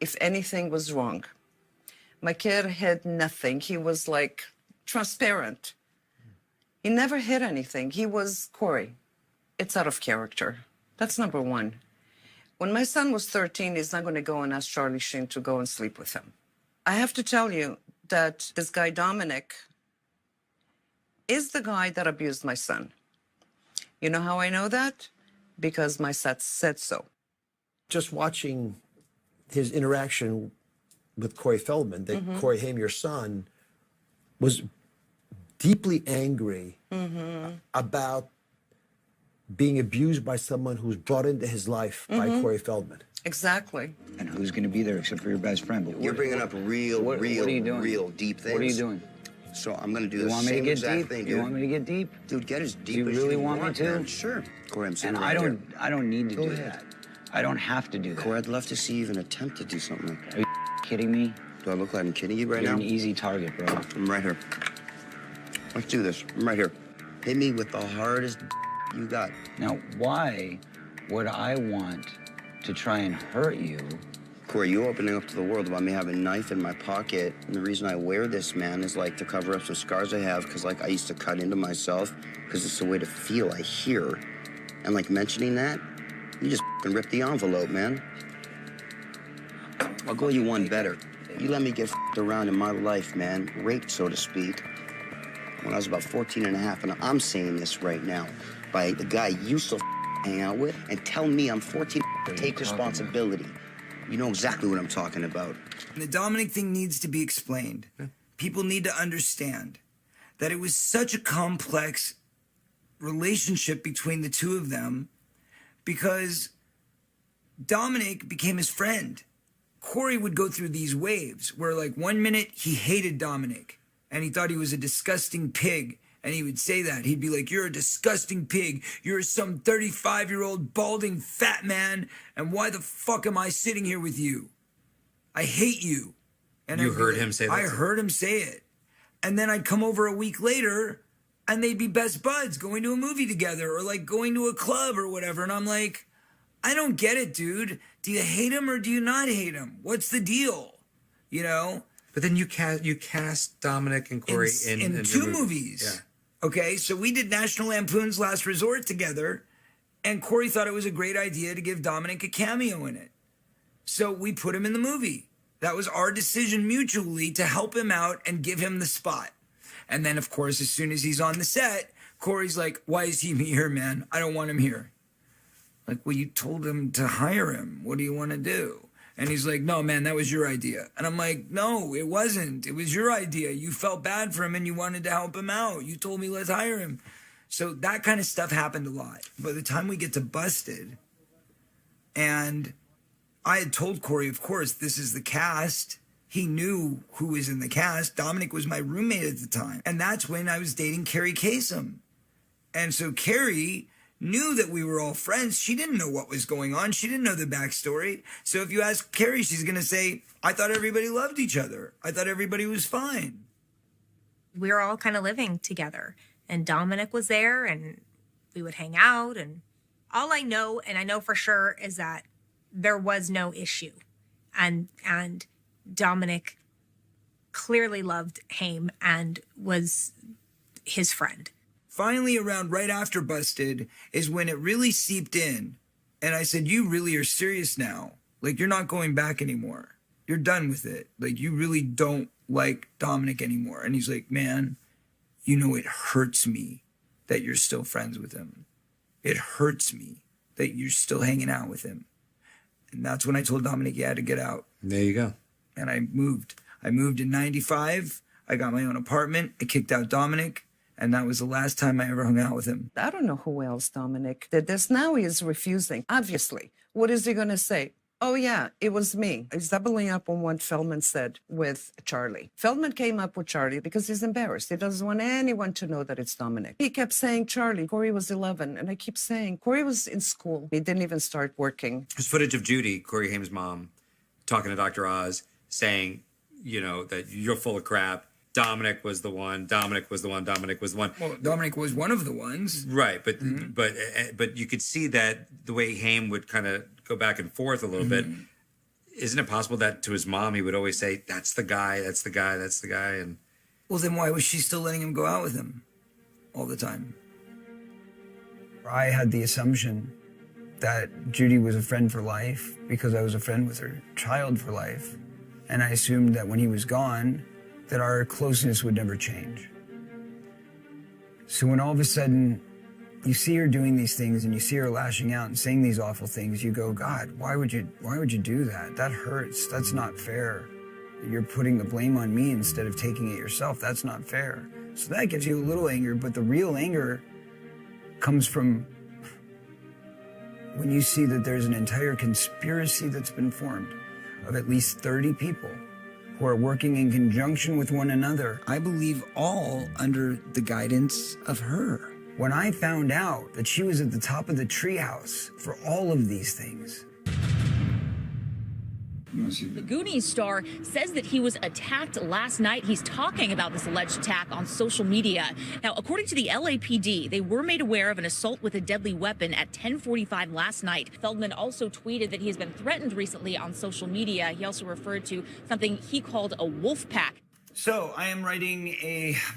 if anything was wrong. My kid had nothing. He was like transparent. He never hid anything. He was Corey. It's out of character. That's number one. When my son was 13, he's not going to go and ask Charlie Sheen to go and sleep with him. I have to tell you that this guy, Dominic, is the guy that abused my son. You know how I know that? Because my son said so. Just watching his interaction with Corey Feldman, that Corey Haim, your son, was deeply angry about being abused by someone who was brought into his life by Corey Feldman. Exactly. And who's going to be there except for your best friend? But You're bringing up real deep things. What are you doing? So I'm going to do You the want me to same get exact deep? thing, dude. You want me to get deep? Dude, get as deep Do you as really you want me to? man. Sure. Corey, I'm sitting And right I don't need to Go do ahead. that. I don't have to do that. Corey, I'd love to see you even attempt to do something like that. Are you kidding me? Do I look like I'm kidding you right You're now? an easy target, bro. I'm right here. Let's do this. I'm right here. Hit me with the hardest you got. Now, why would I want to try and hurt you? Corey, you opening up to the world about me having a knife in my pocket. And the reason I wear this, man, is like to cover up some scars I have, because like I used to cut into myself, because it's a way to feel, I hear. And like mentioning that, you just rip the envelope, man. I'll go you one better. You let me get around in my life, man, raped, so to speak, when I was about 14 and a half, and I'm saying this right now, by the guy you used to hang out with, and tell me I'm 14, take responsibility. You know exactly what I'm talking about. The Dominic thing needs to be explained. People need to understand that it was such a complex relationship between the two of them because Dominic became his friend. Corey would go through these waves where, like, 1 minute he hated Dominic and he thought he was a disgusting pig. And he would say that. He'd be like, you're a disgusting pig. You're some 35-year-old balding fat man. And why the fuck am I sitting here with you? I hate you. And You I'd be heard like, him say that? I heard him say it. And then I'd come over a week later and they'd be best buds going to a movie together or like going to a club or whatever. And I'm like, I don't get it, dude. Do you hate him or do you not hate him? What's the deal? You know? But then you cast Dominic and Corey in two movies. Yeah. Okay, so we did National Lampoon's Last Resort together, and Corey thought it was a great idea to give Dominic a cameo in it. So we put him in the movie. That was our decision mutually to help him out and give him the spot. And then, of course, as soon as he's on the set, Corey's like, why is he here, man? I don't want him here. Like, well, you told him to hire him. What do you want to do? And he's like, no, man, that was your idea. And I'm like, no, it wasn't. It was your idea. You felt bad for him and you wanted to help him out. You told me, let's hire him. So that kind of stuff happened a lot. By the time we get to Busted, and I had told Corey, of course, this is the cast. He knew who was in the cast. Dominic was my roommate at the time. And that's when I was dating Carrie Kasem. And so Carrie knew that we were all friends. She didn't know what was going on. She didn't know the backstory. So if you ask Carrie, she's going to say, I thought everybody loved each other. I thought everybody was fine. We were all kind of living together, and Dominic was there, and we would hang out. And all I know, and I know for sure, is that there was no issue. And Dominic clearly loved Haim and was his friend. Finally, around right after Busted is when it really seeped in. And I said, you really are serious now. Like, you're not going back anymore. you're done with it. Like, you really don't like Dominic anymore. And he's like, man, you know, it hurts me that you're still friends with him. It hurts me that you're still hanging out with him. And that's when I told Dominic he had to get out. There you go. And I moved. I moved in 95. I got my own apartment. I kicked out Dominic. And that was the last time I ever hung out with him. I don't know who else Dominic did this. Now he is refusing, obviously. What is he going to say? Oh, yeah, it was me. He's doubling up on what Feldman said with Charlie. Feldman came up with Charlie because he's embarrassed. He doesn't want anyone to know that it's Dominic. He kept saying Charlie. Corey was 11. And I keep saying Corey was in school. He didn't even start working. There's footage of Judy, Corey Haim's mom, talking to Dr. Oz, saying, you know, that you're full of crap. Dominic was the one. Dominic was the one. Dominic was the one. Well, Dominic was one of the ones. Right, but but you could see that the way Haim would kind of go back and forth a little bit. Isn't it possible that to his mom he would always say, "That's the guy. That's the guy. That's the guy"? And well, then why was she still letting him go out with him all the time? I had the assumption that Judy was a friend for life because I was a friend with her child for life, and I assumed that when he was gone, that our closeness would never change. So when all of a sudden you see her doing these things and you see her lashing out and saying these awful things, you go, God, why would you do that? That hurts. That's not fair. You're putting the blame on me instead of taking it yourself. That's not fair. So that gives you a little anger, but the real anger comes from when you see that there's an entire conspiracy that's been formed of at least 30 people who are working in conjunction with one another. I believe all under the guidance of her. When I found out that she was at the top of the treehouse for all of these things. The Goonies star says that he was attacked last night. He's talking about this alleged attack on social media. Now, according to the LAPD, they were made aware of an assault with a deadly weapon at 10:45 last night. Feldman also tweeted that he has been threatened recently on social media. He also referred to something he called a wolf pack. So I am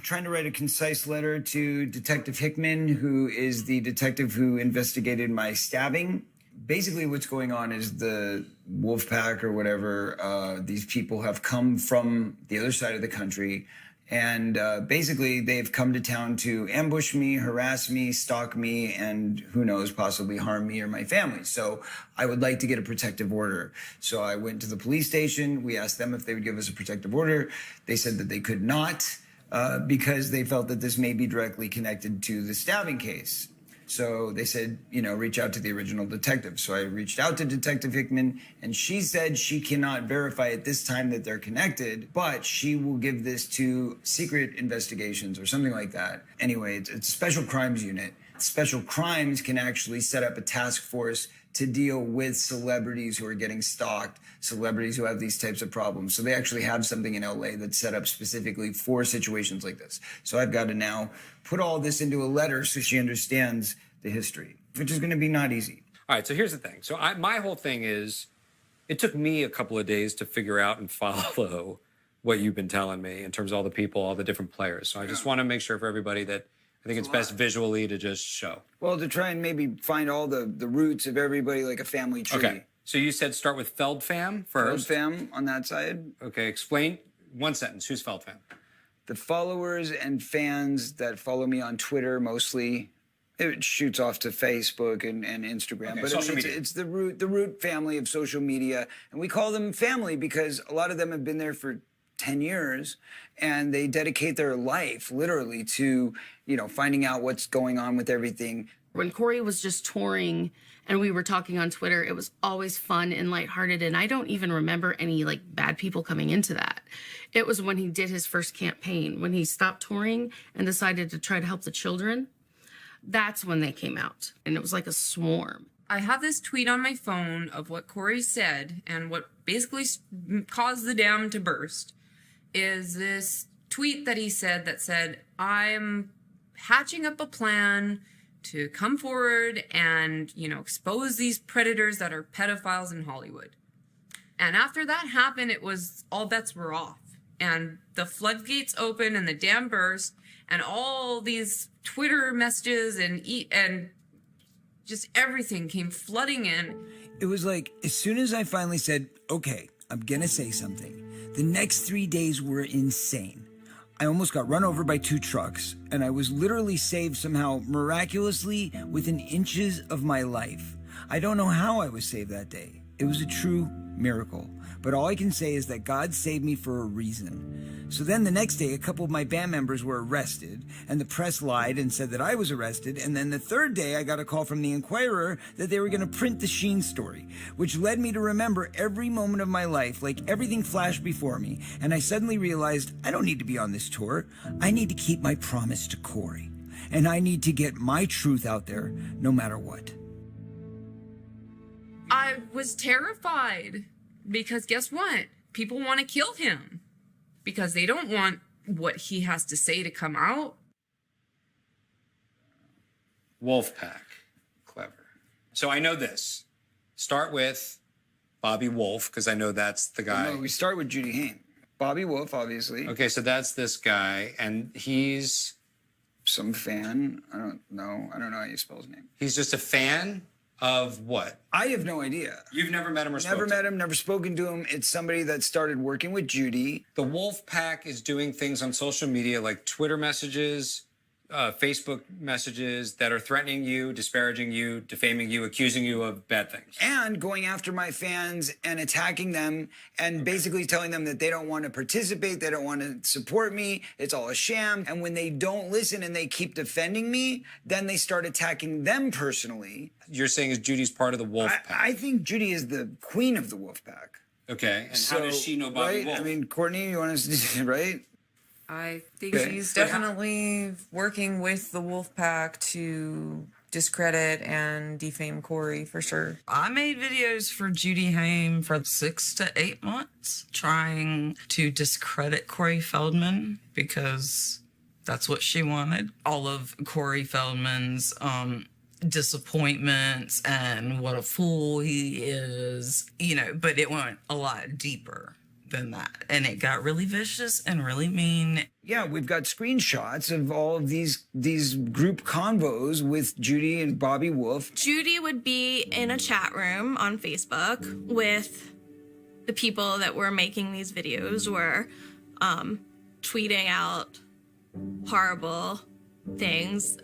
trying to write a concise letter to Detective Hickman, who is the detective who investigated my stabbing. Basically what's going on is the wolf pack or whatever, these people have come from the other side of the country. And basically they've come to town to ambush me, harass me, stalk me, and who knows, possibly harm me or my family. So I would like to get a protective order. So I went to the police station. We asked them if they would give us a protective order. They said that they could not because they felt that this may be directly connected to the stabbing case. So they said, you know, reach out to the original detective. So I reached out to Detective Hickman, and she said she cannot verify at this time that they're connected, but she will give this to secret investigations or something like that. Anyway, it's a special crimes unit. Special crimes can actually set up a task force to deal with celebrities who are getting stalked, celebrities who have these types of problems. So they actually have something in LA that's set up specifically for situations like this. So I've got to now put all this into a letter so she understands the history, which is going to be not easy. all right, so here's the thing. So my whole thing is, it took me a couple of days to figure out and follow what you've been telling me in terms of all the people, all the different players. So I just want to make sure for everybody that I think it's best visually to just show. Well, to try and maybe find all the roots of everybody, like a family tree. Okay. So you said start with Feldfam first. Feldfam on that side. Okay, explain one sentence. Who's Feldfam? The followers and fans that follow me on Twitter mostly. It shoots off to Facebook and Instagram. Okay, but social media. It's the root family of social media. And we call them family because a lot of them have been there for 10 years and they dedicate their life literally to, you know, finding out what's going on with everything. When Corey was just touring and we were talking on Twitter, it was always fun and lighthearted. And I don't even remember any like bad people coming into that. It was when he did his first campaign, when he stopped touring and decided to try to help the children. That's when they came out. And it was like a swarm. I have this tweet on my phone of what Corey said, and what basically caused the dam to burst is this tweet that he said that said, I'm hatching up a plan to come forward and, you know, expose these predators that are pedophiles in Hollywood. And after that happened, it was all bets were off. And the floodgates opened and the dam burst, and all these Twitter messages and just everything came flooding in. It was like, as soon as I finally said, okay, I'm gonna say something. The next 3 days were insane. I almost got run over by 2 trucks, and I was literally saved somehow miraculously within inches of my life. I don't know how I was saved that day. It was a true miracle. But all I can say is that God saved me for a reason. So then the next day, a couple of my band members were arrested, and the press lied and said that I was arrested. And then the third day, I got a call from the Inquirer that they were going to print the Sheen story, which led me to remember every moment of my life, like everything flashed before me. And I suddenly realized I don't need to be on this tour. I need to keep my promise to Corey. And I need to get my truth out there no matter what. I was terrified because guess what? People want to kill him because they don't want what he has to say to come out. Wolfpack. Clever. So I know this. Start with Bobby Wolf, because I know that's the guy. No, we start with Judy Haim. Bobby Wolf, obviously. Okay, so that's this guy, and he's... Some fan. I don't know how you spell his name. He's just a fan of what? I have no idea. You've never met him or Never met him, never spoken to him. It's somebody that started working with Judy. The Wolf Pack is doing things on social media like Twitter messages, Facebook messages that are threatening you, disparaging you, defaming you, accusing you of bad things. And going after my fans and attacking them and basically telling them that they don't want to participate, they don't want to support me, it's all a sham. And when they don't listen and they keep defending me, then they start attacking them personally. You're saying is Judy's part of the Wolf Pack? I think Judy is the queen of the Wolf Pack. Okay, and how does she know Bobby Wolf? I mean, Courtney, you want us to, right? I think Okay. she's definitely working with the Wolfpack to discredit and defame Corey for sure. I made videos for Judy Haim for 6 to 8 months trying to discredit Corey Feldman because that's what she wanted. All of Corey Feldman's disappointments and what a fool he is, but it went a lot deeper than that. And it got really vicious and really mean. Yeah, we've got screenshots of all of these group convos with Judy and Bobby Wolf. Judy would be in a chat room on Facebook with the people that were making these videos, were tweeting out horrible things.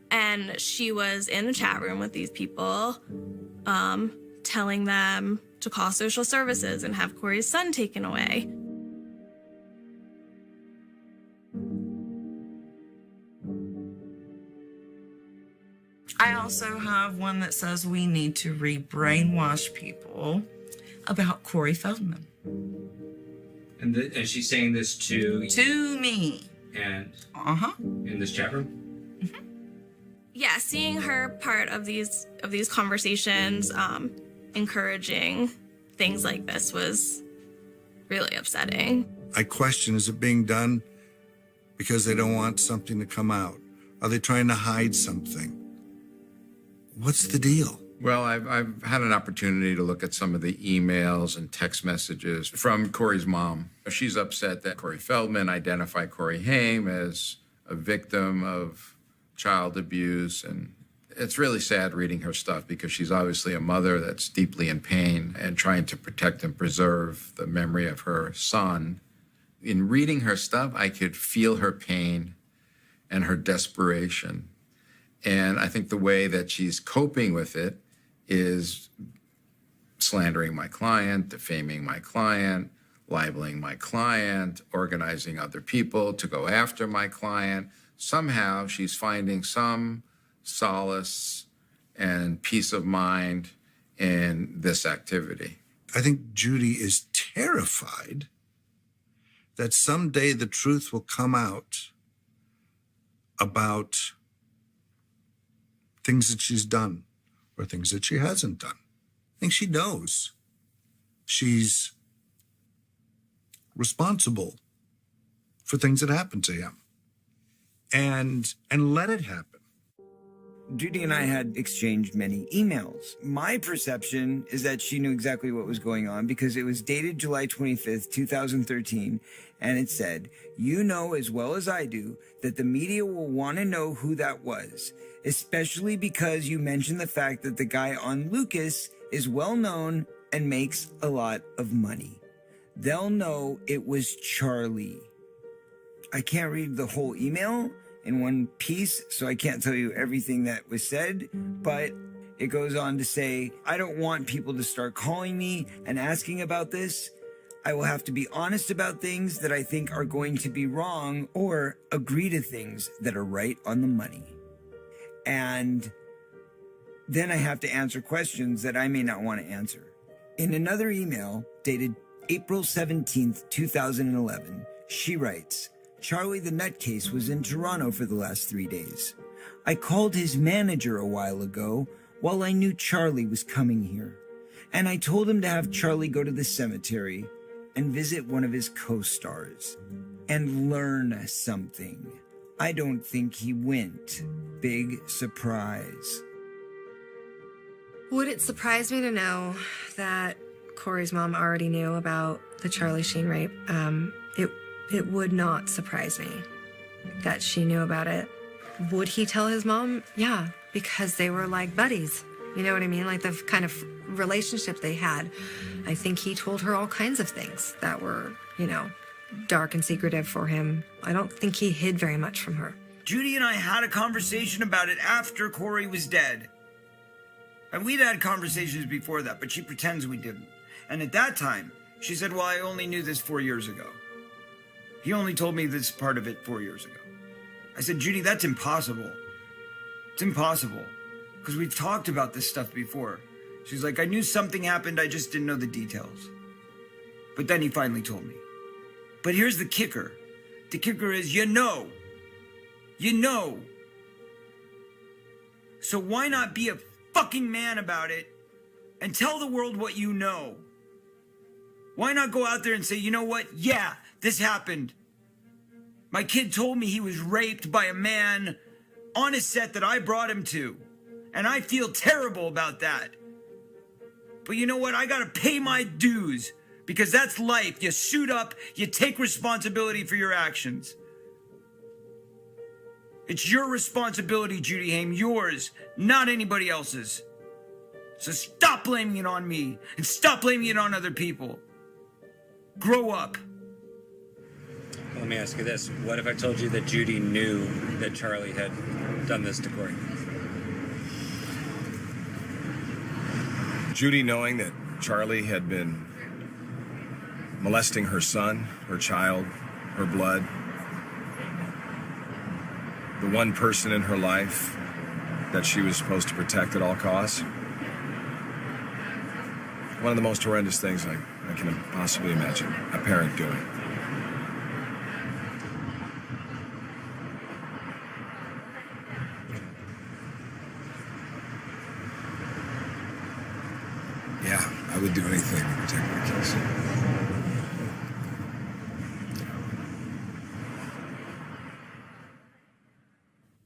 And she was in a chat room with these people, telling them to call social services and have Corey's son taken away. I also have one that says we need to re-brainwash people about Corey Feldman. And she's saying this to me. And in this chat room? Yeah, seeing her part of these conversations, encouraging things like this was really upsetting. I question, is it being done because they don't want something to come out? Are they trying to hide something? What's the deal? Well, I've had an opportunity to look at some of the emails and text messages from Corey's mom. She's upset that Corey Feldman identified Corey Haim as a victim of child abuse, and it's really sad reading her stuff because she's obviously a mother that's deeply in pain and trying to protect and preserve the memory of her son. In reading her stuff, I could feel her pain and her desperation. And I think the way that she's coping with it is slandering my client, defaming my client, libeling my client, organizing other people to go after my client. Somehow she's finding some solace and peace of mind in this activity. I think Judy is terrified that someday the truth will come out about things that she's done or things that she hasn't done. I think she knows she's responsible for things that happened to him. And let it happen. Judy and I had exchanged many emails. My perception is that she knew exactly what was going on because it was dated July 25th, 2013, and it said, "You know as well as I do that the media will want to know who that was, especially because you mentioned the fact that the guy on Lucas is well known and makes a lot of money. They'll know it was Charlie. I can't read the whole email in one piece, so I can't tell you everything that was said, but it goes on to say, I don't want people to start calling me and asking about this. I will have to be honest about things that I think are going to be wrong or agree to things that are right on the money. And then I have to answer questions that I may not want to answer. In another email dated April 17th, 2011, she writes, Charlie the nutcase was in Toronto for the last 3 days. I called his manager a while ago while I knew Charlie was coming here, and I told him to have Charlie go to the cemetery and visit one of his co-stars and learn something. I don't think he went. Big surprise. Would it surprise me to know that Corey's mom already knew about the Charlie Sheen rape? It would not surprise me that she knew about it. Would he tell his mom? Yeah, because they were like buddies. You know what I mean? Like the kind of relationship they had. I think he told her all kinds of things that were, dark and secretive for him. I don't think he hid very much from her. Judy and I had a conversation about it after Corey was dead. And we'd had conversations before that, but she pretends we didn't. And at that time, she said, well, I only knew this 4 years ago. He only told me this part of it 4 years ago. I said, Judy, that's impossible. It's impossible. Because we've talked about this stuff before. She's like, I knew something happened, I just didn't know the details. But then he finally told me. But here's the kicker. The kicker is, you know. So why not be a fucking man about it and tell the world what you know? Why not go out there and say, you know what? Yeah, this happened. My kid told me he was raped by a man on a set that I brought him to. And I feel terrible about that. But you know what? I gotta pay my dues because that's life. You suit up, you take responsibility for your actions. It's your responsibility, Judy Haim, yours, not anybody else's. So stop blaming it on me and stop blaming it on other people. Grow up. Let me ask you this. What if I told you that Judy knew that Charlie had done this to Corey? Judy knowing that Charlie had been molesting her son, her child, her blood, the one person in her life that she was supposed to protect at all costs. One of the most horrendous things I can possibly imagine a parent doing. Yeah, I would do anything to protect my kids.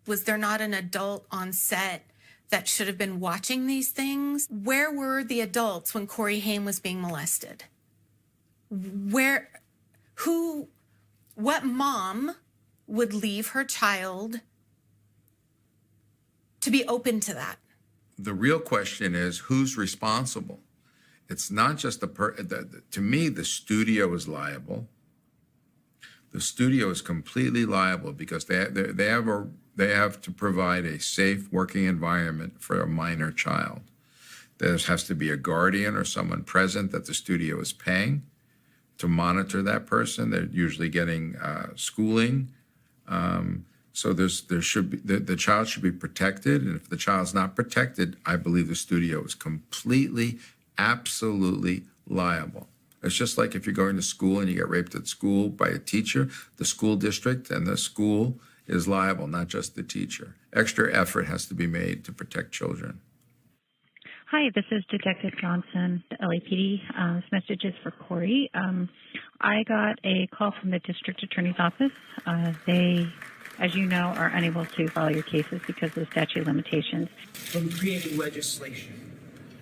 Was there not an adult on set that should have been watching these things? Where were the adults when Corey Haim was being molested? What mom would leave her child to be open to that? The real question is, who's responsible? It's not just to me, the studio is liable. The studio is completely liable because they have to provide a safe working environment for a minor child. There has to be a guardian or someone present that the studio is paying to monitor that person. They're usually getting schooling. So there should be the child should be protected, and if the child's not protected, I believe the studio is completely, absolutely liable. It's just like if you're going to school and you get raped at school by a teacher, the school district and the school is liable, not just the teacher. Extra effort has to be made to protect children. Hi, this is Detective Johnson, the LAPD. This message is for Corey. I got a call from the district attorney's office. They, as you know, are unable to file your cases because of the statute of limitations. From creating legislation.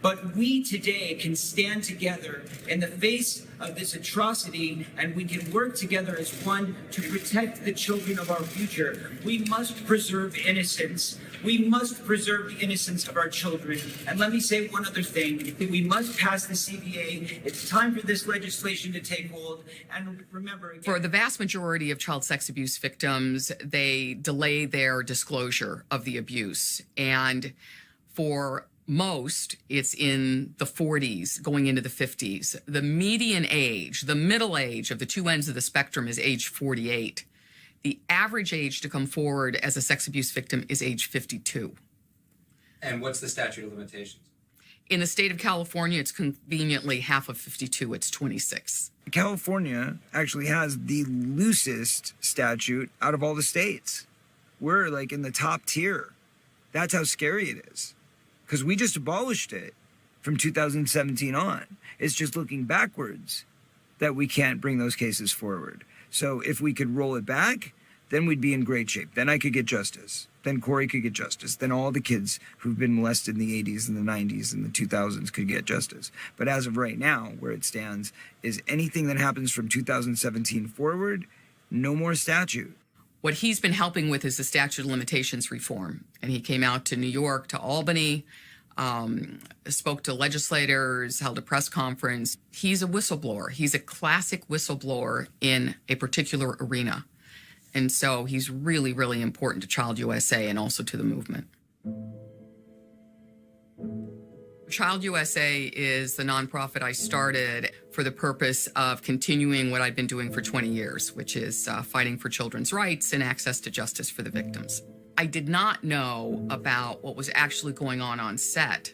But we today can stand together in the face of this atrocity, and we can work together as one to protect the children of our future. We must preserve innocence. We must preserve the innocence of our children. And let me say one other thing. We must pass the CBA. It's time for this legislation to take hold. And remember, again, For the vast majority of child sex abuse victims, they delay their disclosure of the abuse. And for most, it's in the 40s, going into the 50s. The median age, the middle age of the two ends of the spectrum is age 48. The average age to come forward as a sex abuse victim is age 52. And what's the statute of limitations? In the state of California, it's conveniently half of 52. It's 26. California actually has the loosest statute out of all the states. We're like in the top tier. That's how scary it is. Because we just abolished it from 2017 on. It's just looking backwards that we can't bring those cases forward. So if we could roll it back, then we'd be in great shape. Then I could get justice. Then Corey could get justice. Then all the kids who've been molested in the 80s and the 90s and the 2000s could get justice. But as of right now, where it stands, is anything that happens from 2017 forward, no more statute. What he's been helping with is the statute of limitations reform. And he came out to New York, to Albany, spoke to legislators, held a press conference. He's a whistleblower. He's a classic whistleblower in a particular arena. And so he's really, really important to Child USA and also to the movement. Child USA is the nonprofit I started for the purpose of continuing what I've been doing for 20 years, which is fighting for children's rights and access to justice for the victims. I did not know about what was actually going on set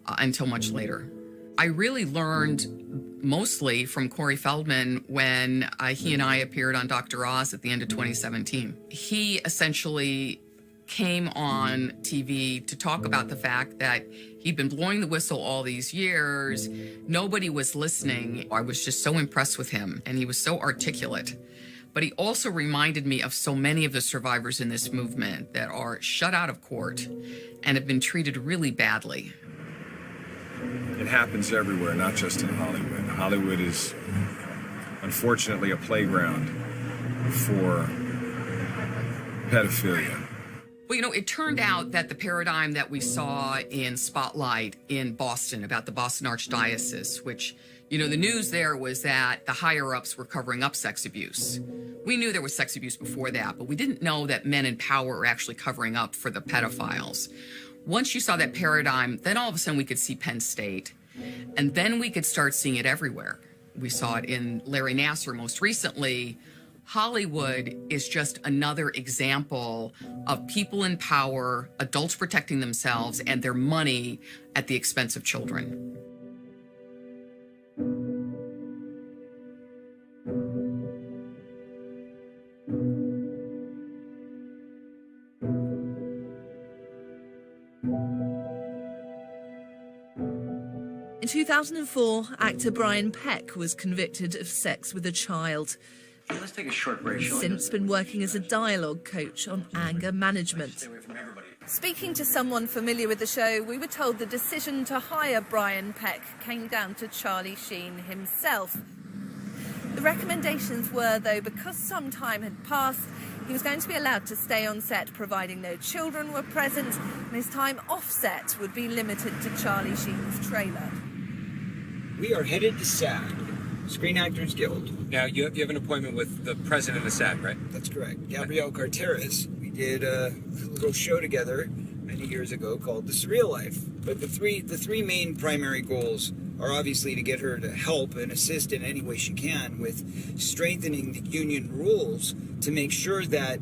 until much later. I really learned mostly from Corey Feldman when he and I appeared on Dr. Oz at the end of 2017. He essentially came on TV to talk about the fact that he'd been blowing the whistle all these years. Nobody was listening. I was just so impressed with him, and he was so articulate. But he also reminded me of so many of the survivors in this movement that are shut out of court and have been treated really badly. It happens everywhere, not just in Hollywood. Hollywood is unfortunately a playground for pedophilia. Well, you know, it turned out that the paradigm that we saw in Spotlight in Boston about the Boston Archdiocese, which, you know, the news there was that the higher-ups were covering up sex abuse. We knew there was sex abuse before that, but we didn't know that men in power were actually covering up for the pedophiles. Once you saw that paradigm, then all of a sudden we could see Penn State, and then we could start seeing it everywhere. We saw it in Larry Nassar most recently. Hollywood is just another example of people in power, adults protecting themselves and their money at the expense of children. In 2004, actor Brian Peck was convicted of sex with a child. Let's take a short break. He's since been working as a dialogue coach on anger management. Speaking to someone familiar with the show, we were told the decision to hire Brian Peck came down to Charlie Sheen himself. The recommendations were, though, because some time had passed, he was going to be allowed to stay on set providing no children were present, and his time off set would be limited to Charlie Sheen's trailer. We are headed to SAG, Screen Actors Guild. Now, you have an appointment with the president of SAG, right? That's correct. Gabrielle Carteris. We did a little show together many years ago called The Surreal Life. But the three main primary goals are obviously to get her to help and assist in any way she can with strengthening the union rules to make sure that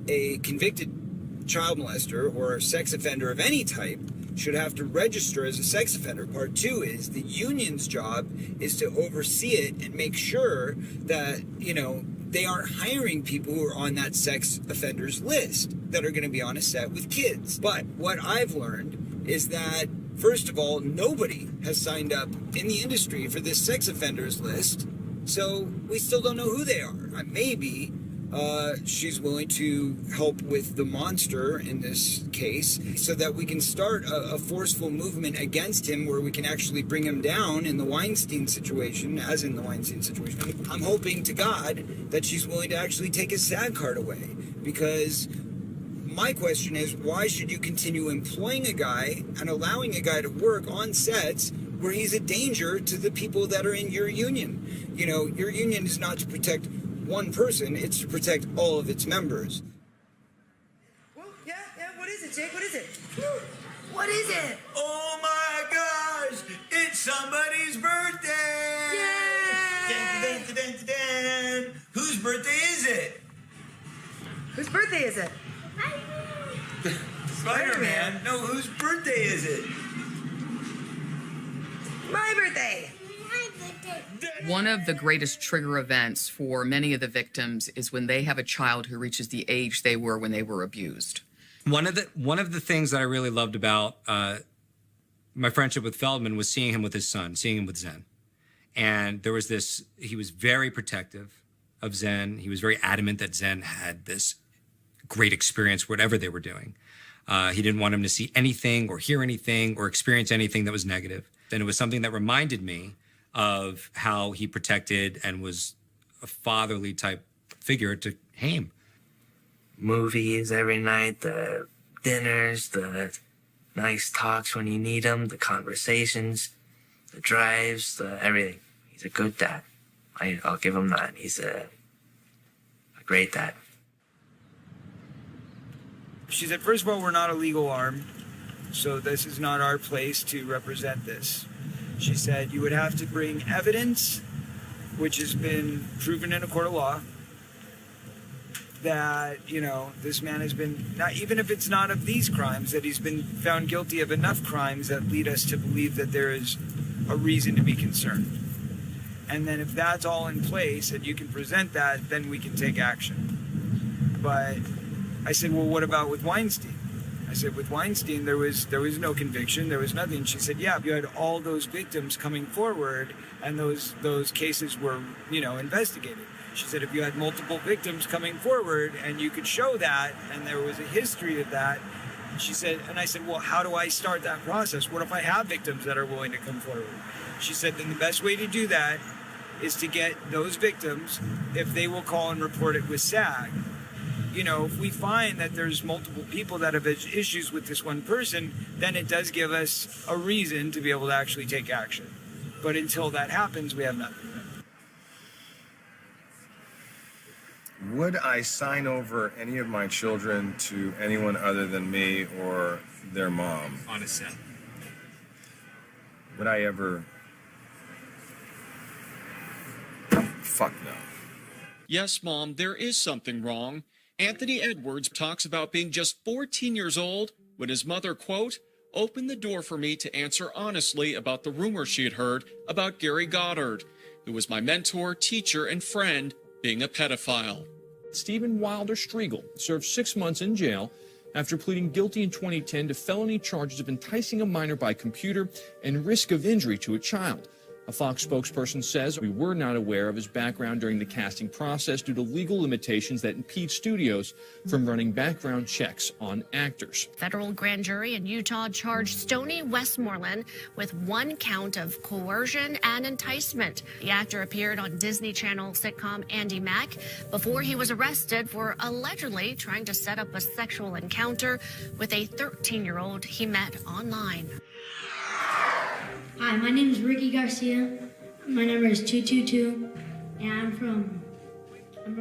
a convicted child molester or a sex offender of any type should have to register as a sex offender. Part two is the union's job is to oversee it and make sure that, you know, they aren't hiring people who are on that sex offenders list that are going to be on a set with kids. But what I've learned is that, first of all, nobody has signed up in the industry for this sex offenders list, so we still don't know who they are. Maybe she's willing to help with the monster in this case so that we can start a forceful movement against him where we can actually bring him down in the Weinstein situation, as in the Weinstein situation. I'm hoping to God that she's willing to actually take his SAG card away, because my question is, why should you continue employing a guy and allowing a guy to work on sets where he's a danger to the people that are in your union? You know, your union is not to protect one person, it's to protect all of its members. Yeah, what is it, Jake? What is it? What is it? Oh my gosh, it's somebody's birthday! Yay! Dun, dun, dun, dun, dun. Whose birthday is it? Whose birthday is it? Spider-Man? No, whose birthday is it? My birthday! One of the greatest trigger events for many of the victims is when they have a child who reaches the age they were when they were abused. One of the things that I really loved about my friendship with Feldman was seeing him with his son, seeing him with Zen. And there was this, he was very protective of Zen. He was very adamant that Zen had this great experience, whatever they were doing. He didn't want him to see anything or hear anything or experience anything that was negative. And it was something that reminded me of how he protected and was a fatherly type figure to Haim. Movies every night, the dinners, the nice talks when you need them, the conversations, the drives, the everything. He's a good dad. I'll give him that. He's a great dad. She said, first of all, we're not a legal arm, so this is not our place to represent this. She said, you would have to bring evidence, which has been proven in a court of law, that, you know, this man has been, not even if it's not of these crimes, that he's been found guilty of enough crimes that lead us to believe that there is a reason to be concerned. And then if that's all in place and you can present that, then we can take action. But I said, well, what about with Weinstein? I said, with Weinstein, there was no conviction, there was nothing. She said, yeah, you had all those victims coming forward and those cases were, you know, investigated. She said, if you had multiple victims coming forward and you could show that and there was a history of that, she said, and I said, well, how do I start that process? What if I have victims that are willing to come forward? She said, then the best way to do that is to get those victims, if they will call and report it with SAG. You know, if we find that there's multiple people that have issues with this one person, then it does give us a reason to be able to actually take action. But until that happens, we have nothing. Would I sign over any of my children to anyone other than me or their mom? On a set. Would I ever? Fuck no. Yes, Mom, there is something wrong. Anthony Edwards talks about being just 14 years old when his mother, quote, opened the door for me to answer honestly about the rumors she had heard about Gary Goddard, who was my mentor, teacher, and friend, being a pedophile. Stephen Wilder Striegel served 6 months in jail after pleading guilty in 2010 to felony charges of enticing a minor by computer and risk of injury to a child. A Fox spokesperson says, we were not aware of his background during the casting process due to legal limitations that impede studios from running background checks on actors. Federal grand jury in Utah charged Stoney Westmoreland with 1 count of coercion and enticement. The actor appeared on Disney Channel sitcom Andy Mack before he was arrested for allegedly trying to set up a sexual encounter with a 13-year-old he met online. Hi, my name is Ricky Garcia. My number is 222, and I'm from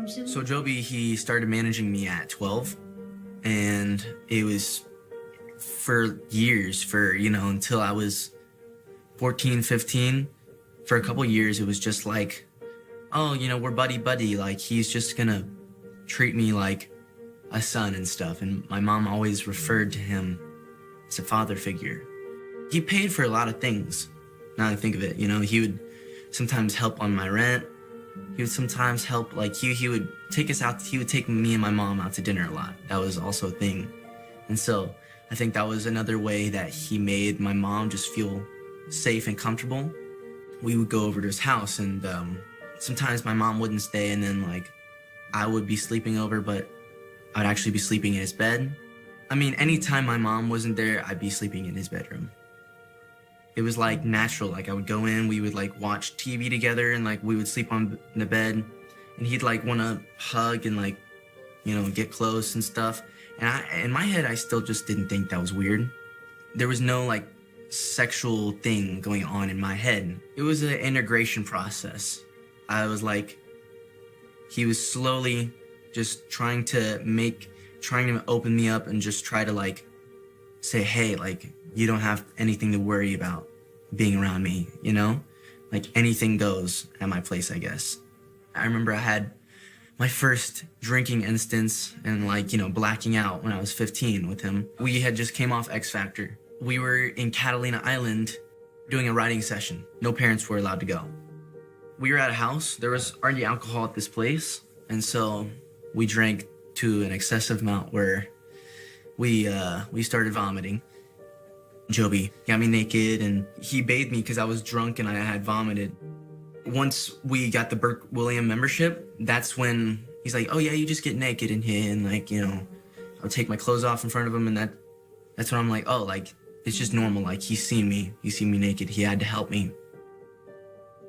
Silver. So Joby, he started managing me at 12, and it was for years, until I was 14, 15. For a couple years, it was just like, oh, we're buddy-buddy. Like, he's just gonna treat me like a son and stuff. And my mom always referred to him as a father figure. He paid for a lot of things, now that I think of it. He would sometimes help on my rent. He would sometimes help, he would take us out, he would take me and my mom out to dinner a lot. That was also a thing. And so I think that was another way that he made my mom just feel safe and comfortable. We would go over to his house, and sometimes my mom wouldn't stay, and then I would be sleeping over, but I would actually be sleeping in his bed. I mean, anytime my mom wasn't there, I'd be sleeping in his bedroom. It was natural. I would go in, we would watch TV together, and we would sleep on the bed, and he'd want to hug and get close and stuff. And in my head, I still just didn't think that was weird. There was no like sexual thing going on in my head. It was an integration process. I was like, he was slowly just trying to open me up and just try to like say, hey, like, you don't have anything to worry about being around me, you know? Like, anything goes at my place, I guess. I remember I had my first drinking instance and like, you know, blacking out when I was 15 with him. We had just came off X Factor. We were in Catalina Island doing a writing session. No parents were allowed to go. We were at a house. There was already alcohol at this place. And so we drank to an excessive amount where we started vomiting. Joby got me naked and he bathed me because I was drunk and I had vomited. Once we got the Burke William membership, that's when he's like, oh yeah, you just get naked in here and like, you know, I'll take my clothes off in front of him and that's when I'm like, oh, like, it's just normal. Like, he's seen me naked. He had to help me.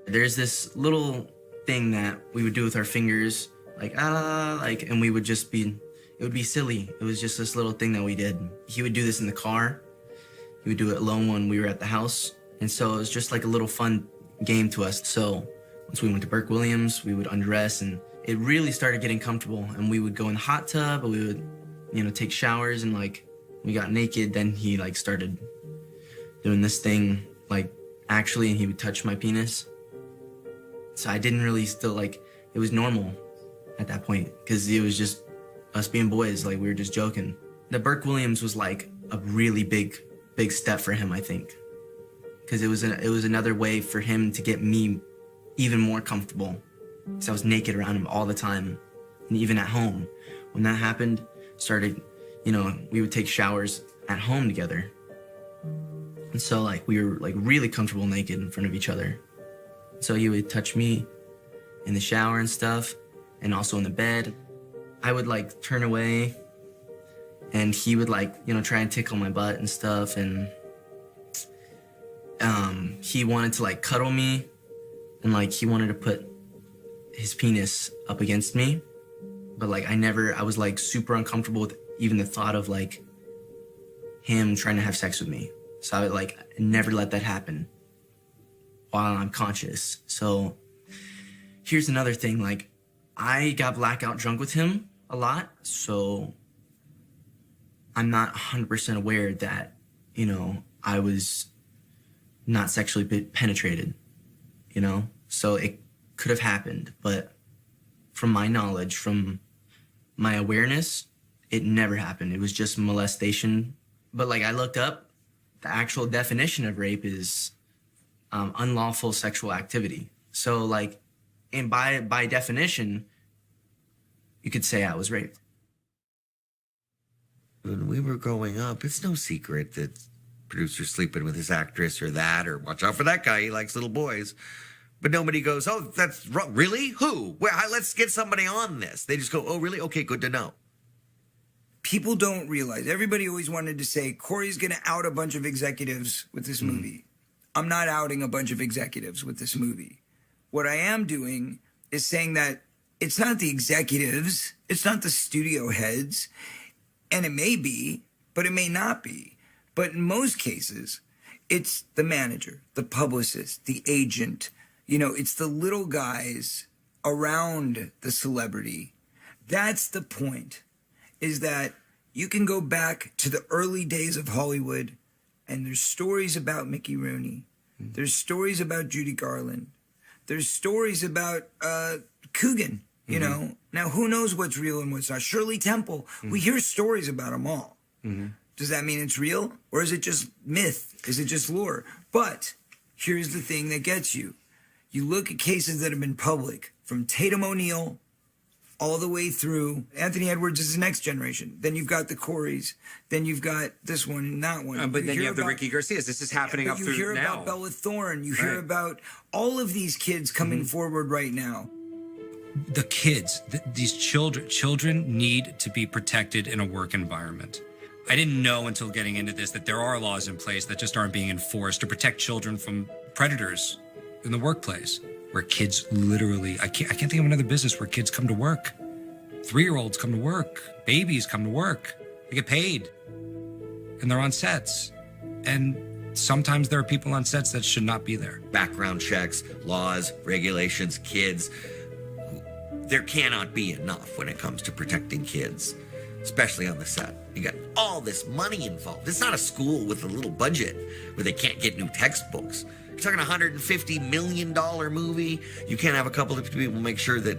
There's this little thing that we would do with our fingers, and we would just it would be silly. It was just this little thing that we did. He would do this in the car. He would do it alone when we were at the house. And so it was just like a little fun game to us. So once we went to Burke Williams, we would undress and it really started getting comfortable. And we would go in the hot tub, and we would, you know, take showers and like, we got naked. Then he like started doing this thing, like actually, and he would touch my penis. So I didn't really still like, it was normal at that point because it was just us being boys. Like, we were just joking. The Burke Williams was like a really big step for him, I think, because it was another way for him to get me even more comfortable because I was naked around him all the time. And even at home, when that happened, you know, we would take showers at home together. And so like, we were like really comfortable naked in front of each other. So he would touch me in the shower and stuff, and also in the bed. I would like turn away and he would like, you know, try and tickle my butt and stuff. And he wanted to like cuddle me and like, he wanted to put his penis up against me. But like, I was like super uncomfortable with even the thought of like him trying to have sex with me. So I would like never let that happen while I'm conscious. So here's another thing, like, I got blackout drunk with him a lot, so I'm not 100% aware that, you know, I was not sexually penetrated, you know? So it could have happened, but from my knowledge, from my awareness, it never happened. It was just molestation. But like, I looked up, the actual definition of rape is unlawful sexual activity. So like, and by definition, you could say I was raped. When we were growing up, it's no secret that producer's sleeping with his actress or watch out for that guy, he likes little boys. But nobody goes, oh, that's wrong. Really? Who? Well, let's get somebody on this. They just go, oh, really? Okay, good to know. People don't realize, everybody always wanted to say, Corey's going to out a bunch of executives with this movie. I'm not outing a bunch of executives with this movie. What I am doing is saying that it's not the executives, it's not the studio heads, and it may be, but it may not be. But in most cases, it's the manager, the publicist, the agent. You know, it's the little guys around the celebrity. That's the point, is that you can go back to the early days of Hollywood, and there's stories about Mickey Rooney. There's stories about Judy Garland. There's stories about Coogan, you know. Now, who knows what's real and what's not? Shirley Temple. We hear stories about them all. Does that mean it's real? Or is it just myth? Is it just lore? But here's the thing that gets you. You look at cases that have been public, from Tatum O'Neal all the way through. Anthony Edwards is the next generation. Then you've got the Coreys. Then you've got this one and that one. But then you have the Ricky Garcias. This is happening up through now. You hear about Bella Thorne. You hear about all of these kids coming forward right now. The kids, these children need to be protected in a work environment. I didn't know until getting into this that there are laws in place that just aren't being enforced to protect children from predators in the workplace, where kids literally, I can't think of another business where kids come to work. 3-year-olds come to work. Babies come to work. They get paid. And they're on sets. And sometimes there are people on sets that should not be there. Background checks, laws, regulations, kids. There cannot be enough when it comes to protecting kids, especially on the set. You got all this money involved. It's not a school with a little budget where they can't get new textbooks. You're talking a $150 million movie. You can't have a couple of people make sure that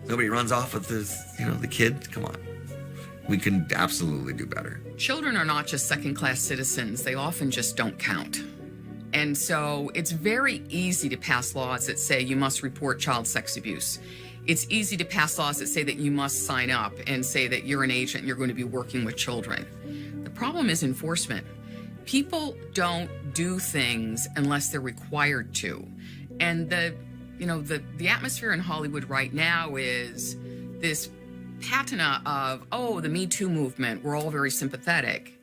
nobody runs off with the kid. Come on. We can absolutely do better. Children are not just second-class citizens. They often just don't count. And so it's very easy to pass laws that say you must report child sex abuse. It's easy to pass laws that say that you must sign up and say that you're an agent and you're going to be working with children. The problem is enforcement. People don't do things unless they're required to. And the atmosphere in Hollywood right now is this patina of, the Me Too movement. We're all very sympathetic.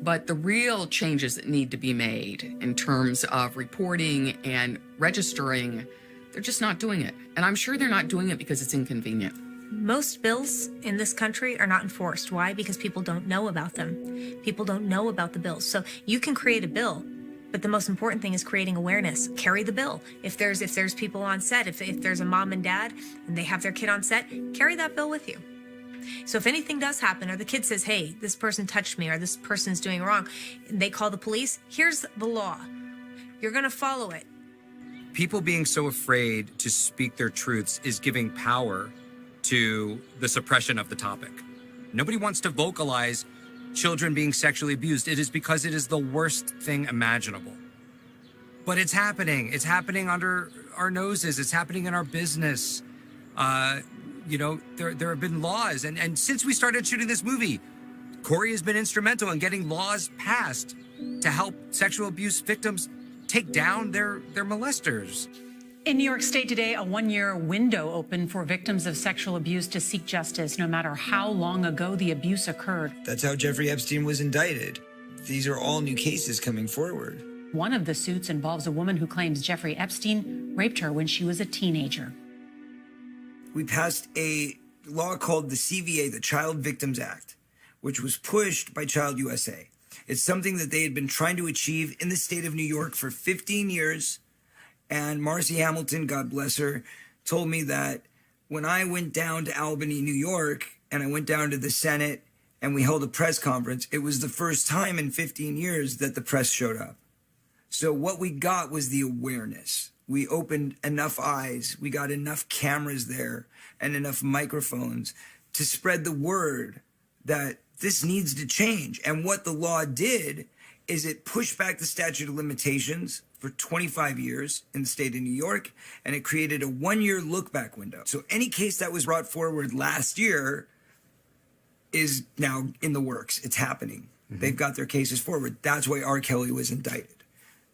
But the real changes that need to be made in terms of reporting and registering, they're just not doing it. And I'm sure they're not doing it because it's inconvenient. Most bills in this country are not enforced. Why? Because people don't know about them. People don't know about the bills. So you can create a bill, but the most important thing is creating awareness. Carry the bill. If there's people on set, if there's a mom and dad and they have their kid on set, carry that bill with you. So if anything does happen, or the kid says, hey, this person touched me, or this person's doing wrong, and they call the police, here's the law. You're going to follow it. People being so afraid to speak their truths is giving power to the suppression of the topic. Nobody wants to vocalize children being sexually abused. It is because it is the worst thing imaginable. But it's happening. It's happening under our noses. It's happening in our business. There have been laws. And since we started shooting this movie, Corey has been instrumental in getting laws passed to help sexual abuse victims take down their molesters. In New York State today, a one-year window opened for victims of sexual abuse to seek justice, no matter how long ago the abuse occurred. That's how Jeffrey Epstein was indicted. These are all new cases coming forward. One of the suits involves a woman who claims Jeffrey Epstein raped her when she was a teenager. We passed a law called the CVA, the Child Victims Act, which was pushed by Child USA. It's something that they had been trying to achieve in the state of New York for 15 years. And Marcy Hamilton, God bless her, told me that when I went down to Albany, New York, and I went down to the Senate and we held a press conference, it was the first time in 15 years that the press showed up. So what we got was the awareness. We opened enough eyes, we got enough cameras there and enough microphones to spread the word that this needs to change. And what the law did is it pushed back the statute of limitations for 25 years in the state of New York, and it created a one-year look-back window. So any case that was brought forward last year is now in the works. It's happening. Mm-hmm. They've got their cases forward. That's why R. Kelly was indicted.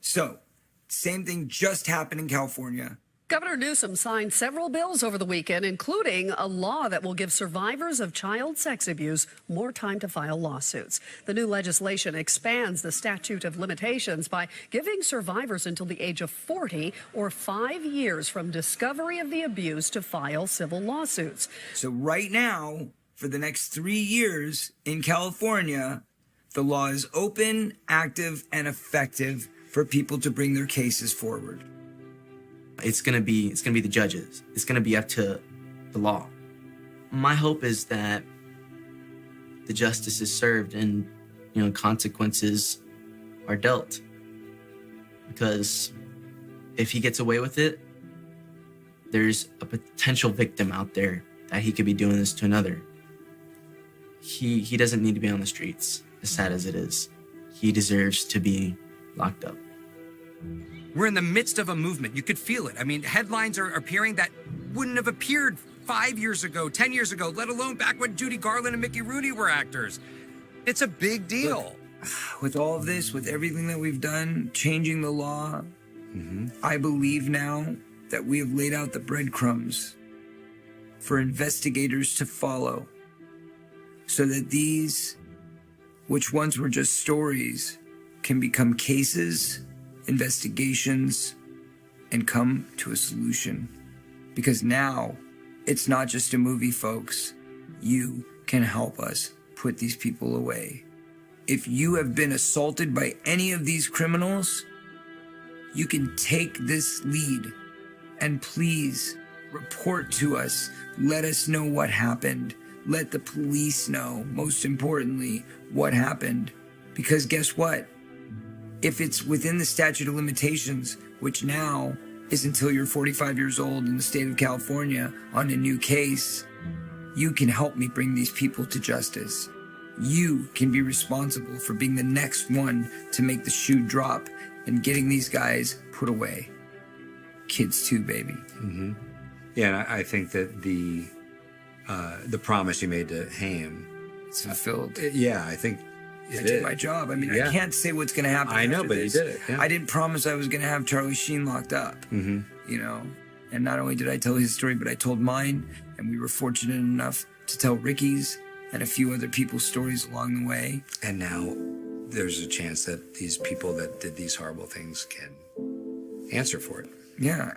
So, same thing just happened in California. Governor Newsom signed several bills over the weekend, including a law that will give survivors of child sex abuse more time to file lawsuits. The new legislation expands the statute of limitations by giving survivors until the age of 40 or 5 years from discovery of the abuse to file civil lawsuits. So right now, for the next 3 years in California, the law is open, active, and effective for people to bring their cases forward. It's gonna be the judges. It's gonna be up to the law. My hope is that the justice is served and consequences are dealt. Because if he gets away with it, there's a potential victim out there that he could be doing this to another. He doesn't need to be on the streets, as sad as it is. He deserves to be locked up. We're in the midst of a movement. You could feel it. I mean, headlines are appearing that wouldn't have appeared 5 years ago, 10 years ago, let alone back when Judy Garland and Mickey Rooney were actors. It's a big deal. With all of this, with everything that we've done, changing the law, I believe now that we have laid out the breadcrumbs for investigators to follow so that these, which once were just stories, can become cases, investigations, and come to a solution. Because now, it's not just a movie, folks. You can help us put these people away. If you have been assaulted by any of these criminals, you can take this lead and please report to us. Let us know what happened. Let the police know, most importantly, what happened. Because guess what? If it's within the statute of limitations, which now is until you're 45 years old in the state of California on a new case, you can help me bring these people to justice. You can be responsible for being the next one to make the shoe drop and getting these guys put away. Kids too, baby. Mm-hmm. Yeah, and I think that the promise you made to Haim, it's fulfilled. Yeah, I think I did my job. I mean, Yeah. I can't say what's going to happen. I know, after but you this. did it. Yeah. I didn't promise I was going to have Charlie Sheen locked up. Mm-hmm. You know, and not only did I tell his story, but I told mine, and we were fortunate enough to tell Ricky's and a few other people's stories along the way. And now there's a chance that these people that did these horrible things can answer for it. Yeah.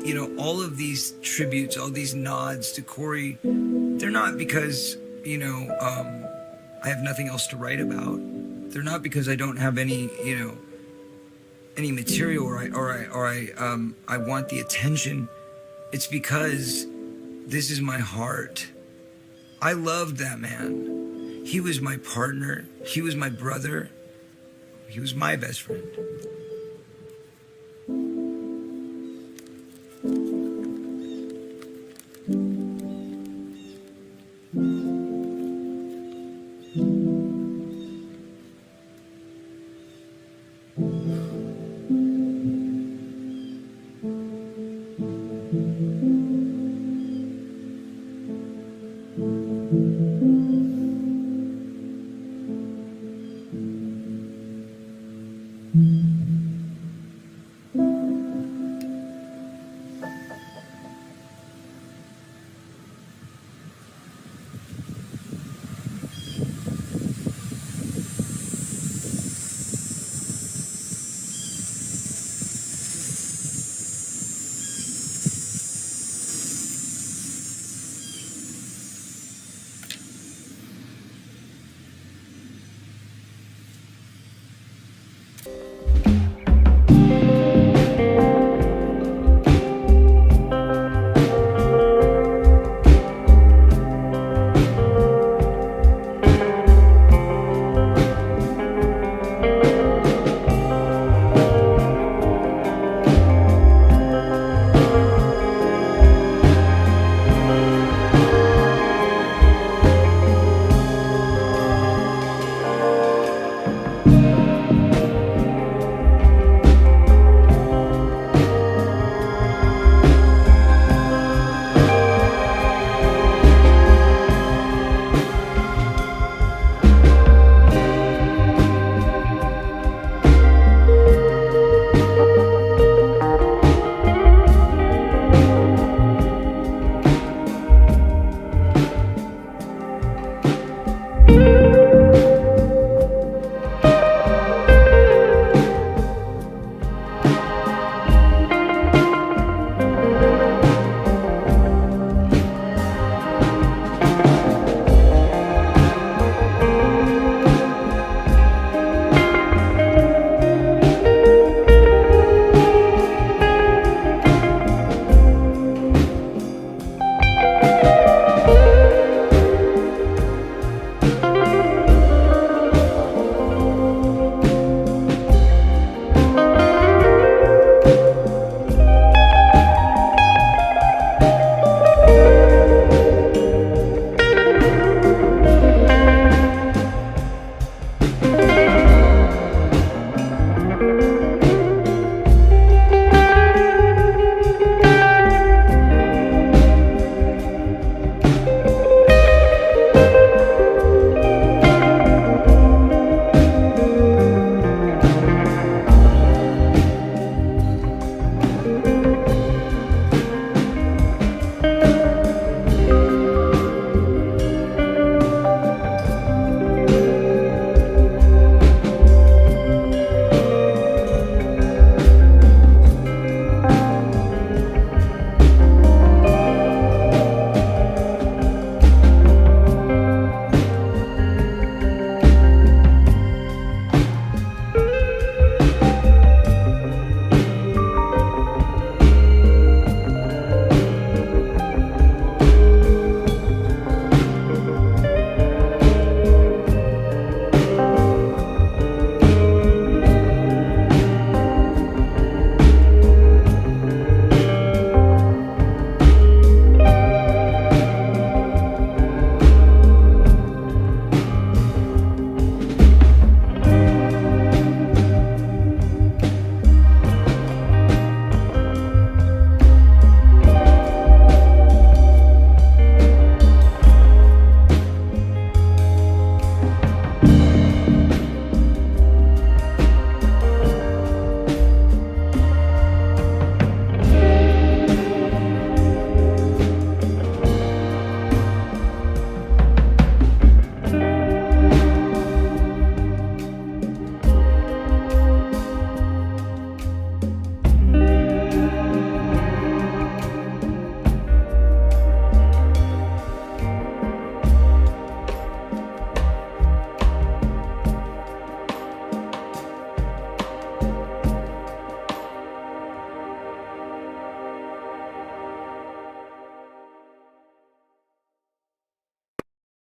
You know, all of these tributes, all these nods to Corey, they're not because, you know, I have nothing else to write about. They're not because I don't have any, you know, any material or I want the attention. It's because this is my heart. I loved that man. He was my partner. He was my brother. He was my best friend.